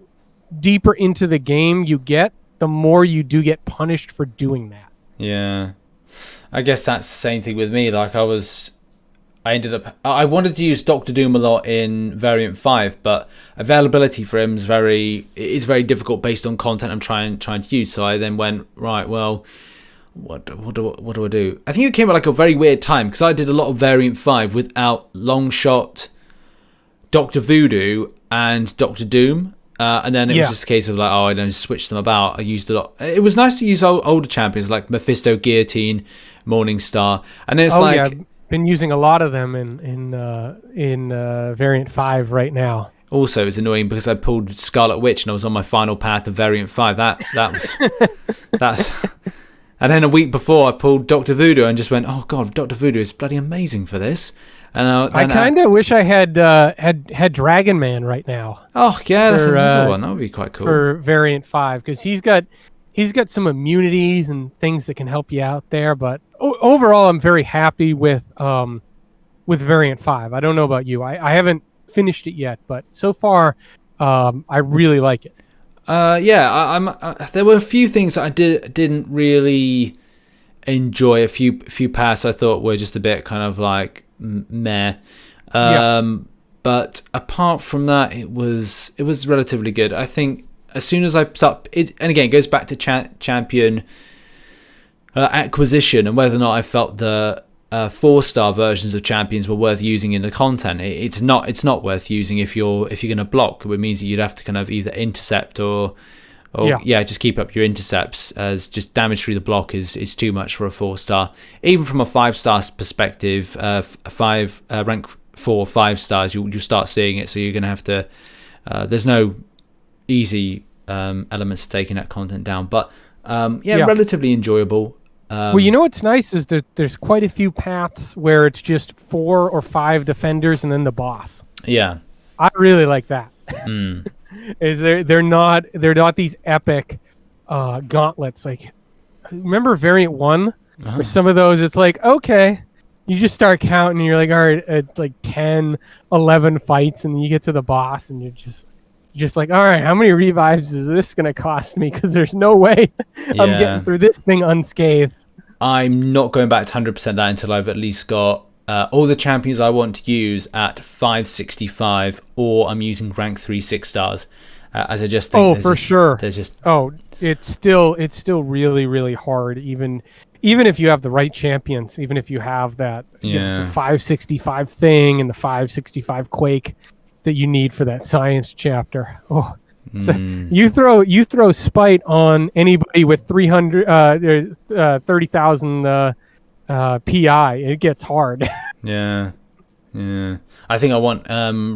Speaker 2: deeper into the game you get, the more you do get punished for doing that.
Speaker 1: Yeah. I guess that's the same thing with me. Like, I wanted to use Doctor Doom a lot in Variant 5, but availability for him is very difficult based on content I'm trying to use. So I then went, right, well, what do I do? I think it came at like a very weird time, because I did a lot of Variant 5 without Longshot, Dr. Voodoo, and Dr. Doom. And then it was just a case of like, I don't switch them about. I used a lot. It was nice to use older champions like Mephisto, Guillotine, Morningstar, and then it's
Speaker 2: I've been using a lot of them in Variant 5 right now.
Speaker 1: Also, it's annoying because I pulled Scarlet Witch and I was on my final path of Variant 5. That was that's. And then a week before, I pulled Dr. Voodoo and just went, oh god, Dr. Voodoo is bloody amazing for this. And
Speaker 2: I kind of wish I had Dragon Man right now.
Speaker 1: Oh yeah, that's another one. That would be quite cool
Speaker 2: for Variant 5, because he's got some immunities and things that can help you out there. But overall, I'm very happy with Variant 5. I don't know about you. I haven't finished it yet, but so far, I really like it. There were a few things that I didn't really enjoy. A few paths I thought were just a bit kind of like meh. But apart from that, it was relatively good. I think as soon as I start it, and again, it goes back to champion acquisition and whether or not I felt the 4-star versions of champions were worth using in the content. It's not worth using if you're going to block. It means that you'd have to kind of either intercept or just keep up your intercepts, as just damage through the block is too much for a 4-star. Even from a 5-star perspective, rank 4 5 stars, you'll start seeing it. So you're going to have to. There's no easy elements to taking that content down, but relatively enjoyable. Well, you know what's nice is that there's quite a few paths where it's just 4 or 5 defenders and then the boss.
Speaker 1: Yeah,
Speaker 2: I really like that. Is they're not these epic gauntlets. Like, remember Variant 1? Where some of those, it's like, okay, you just start counting and you're like, all right, it's like 10, 11 fights, and then you get to the boss and you're just like, all right, how many revives is this going to cost me? Because there's no way I'm getting through this thing unscathed.
Speaker 1: I'm not going back to 100% that until I've at least got all the champions I want to use at 565, or I'm using rank 3 6-stars. As I just think,
Speaker 2: sure. It's still really, really hard. Even if you have the right champions, even if you have that the 565 thing and the 565 Quake that you need for that science chapter. So you throw Spite on anybody with 30,000 PI, it gets hard.
Speaker 1: Yeah. I think I want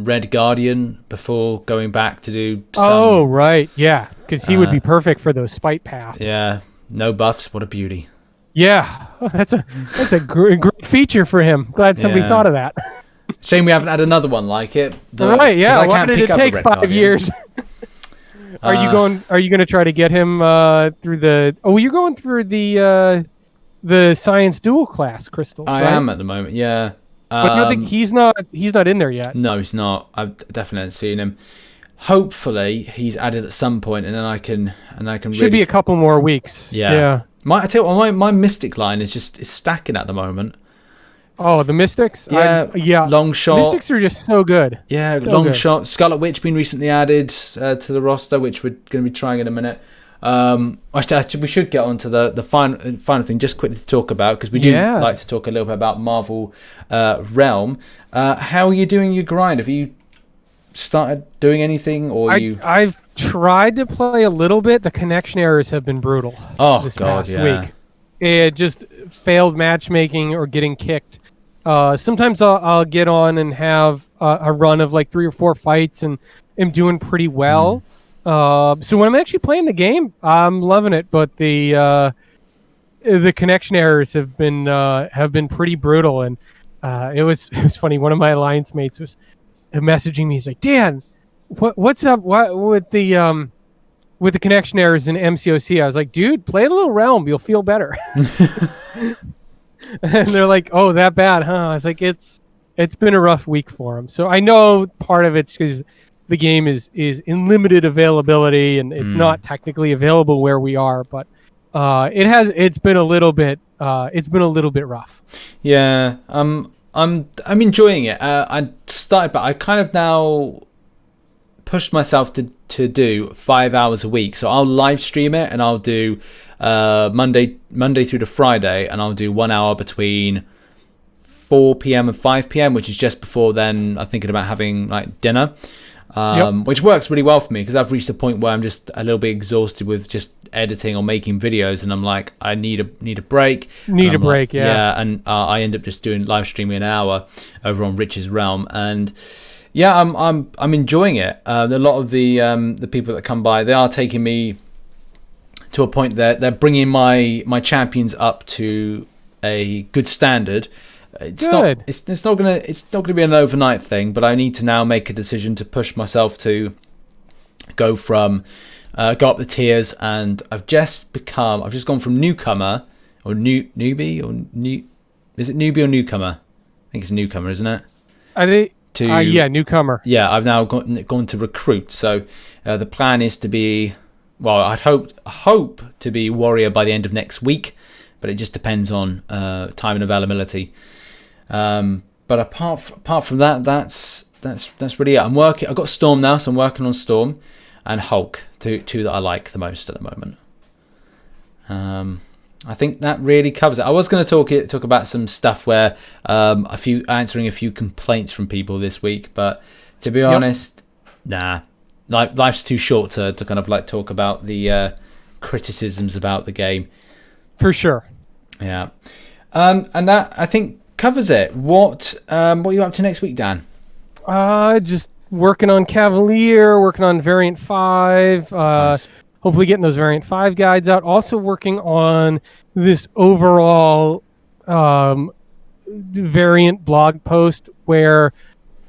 Speaker 1: Red Guardian before going back to do some...
Speaker 2: Oh, right. Yeah, because he would be perfect for those Spite paths.
Speaker 1: Yeah. No buffs. What a beauty.
Speaker 2: Yeah. That's a great feature for him. Glad somebody thought of that.
Speaker 1: Shame we haven't had another one like it.
Speaker 2: Right, yeah. Why did it take 5 years? Are you going to try to get him through the... Oh, you're going through the the Science Dual class crystals.
Speaker 1: I
Speaker 2: right?
Speaker 1: am at the moment, yeah.
Speaker 2: But I think he's not in there yet.
Speaker 1: No, he's not. I've definitely haven't seen him. Hopefully, he's added at some point, and then I can
Speaker 2: Should be a couple more weeks.
Speaker 1: Yeah. I tell you what, my Mystic line is stacking at the moment.
Speaker 2: Oh, the Mystics?
Speaker 1: Yeah. Long shot.
Speaker 2: Mystics are just so good.
Speaker 1: Yeah, long shot. Scarlet Witch been recently added to the roster, which we're going to be trying in a minute. We should get on to the final thing just quickly to talk about, because we do like to talk a little bit about Marvel Realm. How are you doing your grind? Have you started doing anything, or
Speaker 2: I've tried to play a little bit. The connection errors have been brutal. This past week. It just failed matchmaking or getting kicked. Sometimes I'll get on and have a run of like 3 or 4 fights and am doing pretty well. So when I'm actually playing the game, I'm loving it. But the connection errors have been pretty brutal, and it was funny. One of my alliance mates was messaging me. He's like, Dan, what's up? What with the connection errors in MCOC? I was like, dude, play a little Realm, you'll feel better. And they're like, oh, that bad, huh? I was like, it's been a rough week for him. So I know part of it's because the game is in limited availability and it's not technically available where we are, but it's been a little bit rough.
Speaker 1: Yeah, I'm enjoying it. I started, but I kind of now pushed myself to do 5 hours a week. So I'll live stream it, and I'll do Monday through to Friday, and I'll do 1 hour between 4 p.m. and 5 p.m., which is just before then I'm thinking about having like dinner, which works really well for me, because I've reached a point where I'm just a little bit exhausted with just editing or making videos, and I'm like, I need a break. And I end up just doing live streaming an hour over on Rich's Realm, and yeah, I'm enjoying it. A lot of the people that come by, they are taking me to a point that they're bringing my champions up to a good standard. It's not gonna be an overnight thing, but I need to now make a decision to push myself to go up the tiers, and I've just gone from newcomer or newbie or new. Is it newbie or newcomer? I think it's newcomer, isn't it?
Speaker 2: Newcomer.
Speaker 1: Yeah, I've now gone to recruit. So the plan is to be, well, I'd hope to be warrior by the end of next week, but it just depends on time and availability. But apart from that, that's really it. I've got Storm now, so I'm working on Storm and Hulk, two that I like the most at the moment. I think that really covers it. I was going to talk about some stuff where answering a few complaints from people this week, but to be honest, nah. Life's too short to kind of like talk about the criticisms about the game.
Speaker 2: For sure.
Speaker 1: Yeah. And that, I think, covers it. What are you up to next week, Dan?
Speaker 2: Just working on Cavalier, working on Variant 5, nice. Hopefully getting those Variant 5 guides out. Also working on this overall variant blog post where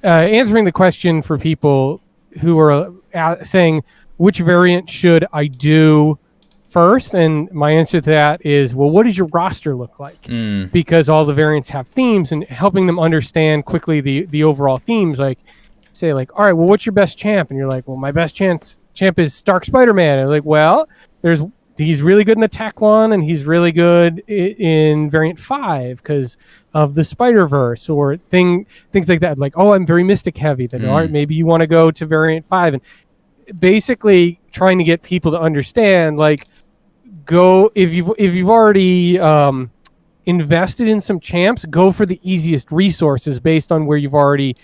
Speaker 2: answering the question for people who are saying, which variant should I do first? And my answer to that is, well, what does your roster look like? Because all the variants have themes, and helping them understand quickly the overall themes. Like, say, like, all right, well, what's your best champ? And you're like, well, my best champ is Stark Spider-Man. And like, well, he's really good in Attack 1, and he's really good in Variant 5 because of the Spider-Verse or things like that. Like, oh, I'm very Mystic heavy. Then, all right, maybe you want to go to Variant 5. And basically trying to get people to understand, like, go if you've already invested in some champs, go for the easiest resources based on where you've already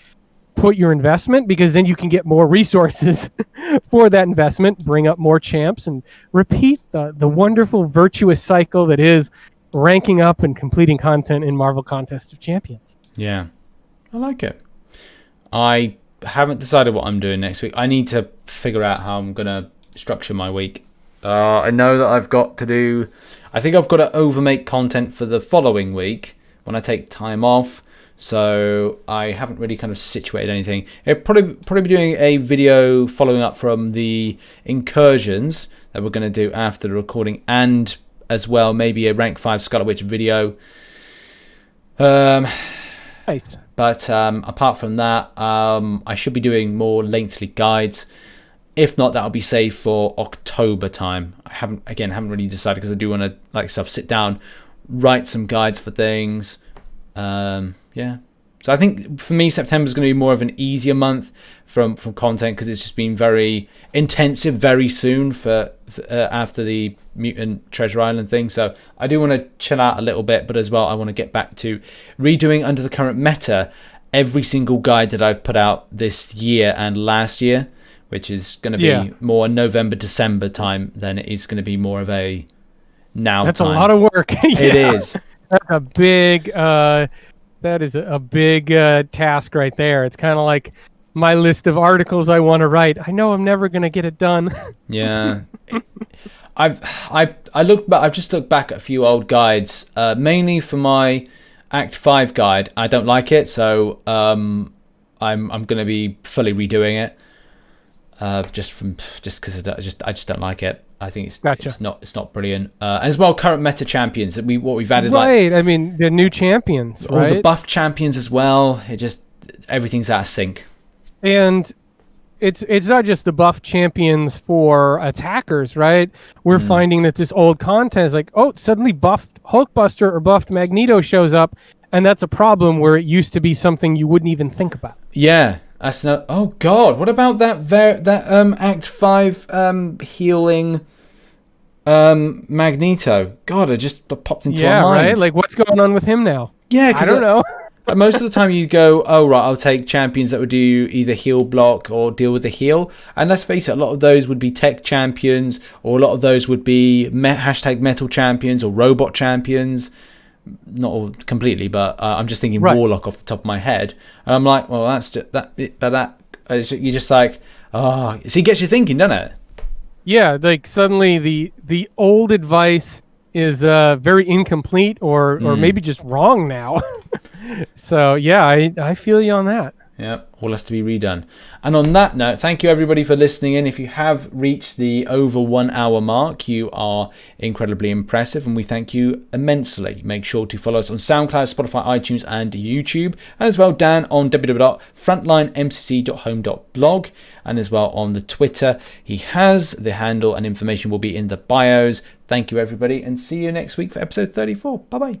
Speaker 2: put your investment, because then you can get more resources for that investment, bring up more champs, and repeat the wonderful virtuous cycle that is ranking up and completing content in Marvel Contest of Champions.
Speaker 1: Yeah, I like it. I haven't decided what I'm doing next week. I need to figure out how I'm going to structure my week. I know that I've got to overmake content for the following week when I take time off. So I haven't really kind of situated anything. I'll probably be doing a video following up from the incursions that we're going to do after the recording, and as well, maybe a rank 5 Scarlet Witch video.
Speaker 2: Nice.
Speaker 1: But apart from that, I should be doing more lengthy guides. If not, that'll be saved for October time. I haven't really decided, because I do want to, like stuff, sit down, write some guides for things. Yeah. So I think for me, September is going to be more of an easier month from content, because it's just been very intensive very soon for after the Mutant Treasure Island thing. So I do want to chill out a little bit, but as well, I want to get back to redoing under the current meta every single guide that I've put out this year and last year, which is going to be more November, December time than it is going to be more of a now
Speaker 2: That's
Speaker 1: time.
Speaker 2: a lot of work.
Speaker 1: It is.
Speaker 2: That's a big... that is a big task right there. It's kind of like my list of articles I want to write. I know I'm never going to get it done. Yeah.
Speaker 1: I've just looked back at a few old guides, mainly for my Act 5 guide. I don't like it, so I'm going to be fully redoing it. Just because I just don't like it. I think it's not brilliant. And as well, current meta champions that we've added.
Speaker 2: Right. I mean, the new champions.
Speaker 1: All the buff champions as well. Everything's out of sync.
Speaker 2: And it's not just the buff champions for attackers, right? We're finding that this old content is like, oh, suddenly buffed Hulkbuster or buffed Magneto shows up, and that's a problem where it used to be something you wouldn't even think about.
Speaker 1: Yeah. That's not. Oh God! What about that Act 5 healing Magneto? God, it just popped into my mind.
Speaker 2: Yeah, right. Like, what's going on with him now?
Speaker 1: Yeah,
Speaker 2: I don't know.
Speaker 1: Most of the time you go, oh right, I'll take champions that would do either heal block or deal with the heal. And let's face it, a lot of those would be tech champions, or a lot of those would be #metal champions or robot champions. Not all completely, but I'm just thinking Warlock off the top of my head. And I'm like, well, that's just, you're just like, oh, so it gets you thinking, doesn't it?
Speaker 2: Yeah, like suddenly the old advice is very incomplete or maybe just wrong now. So yeah, I feel you on that.
Speaker 1: Yeah, all has to be redone. And on that note, thank you everybody for listening in. If you have reached the over 1 hour mark, you are incredibly impressive, and we thank you immensely. Make sure to follow us on SoundCloud, Spotify, iTunes, and YouTube, and as well Dan on www.frontlinemcoc.home.blog, and as well on the Twitter. He has the handle, and information will be in the bios. Thank you everybody, and see you next week for episode 34. Bye bye.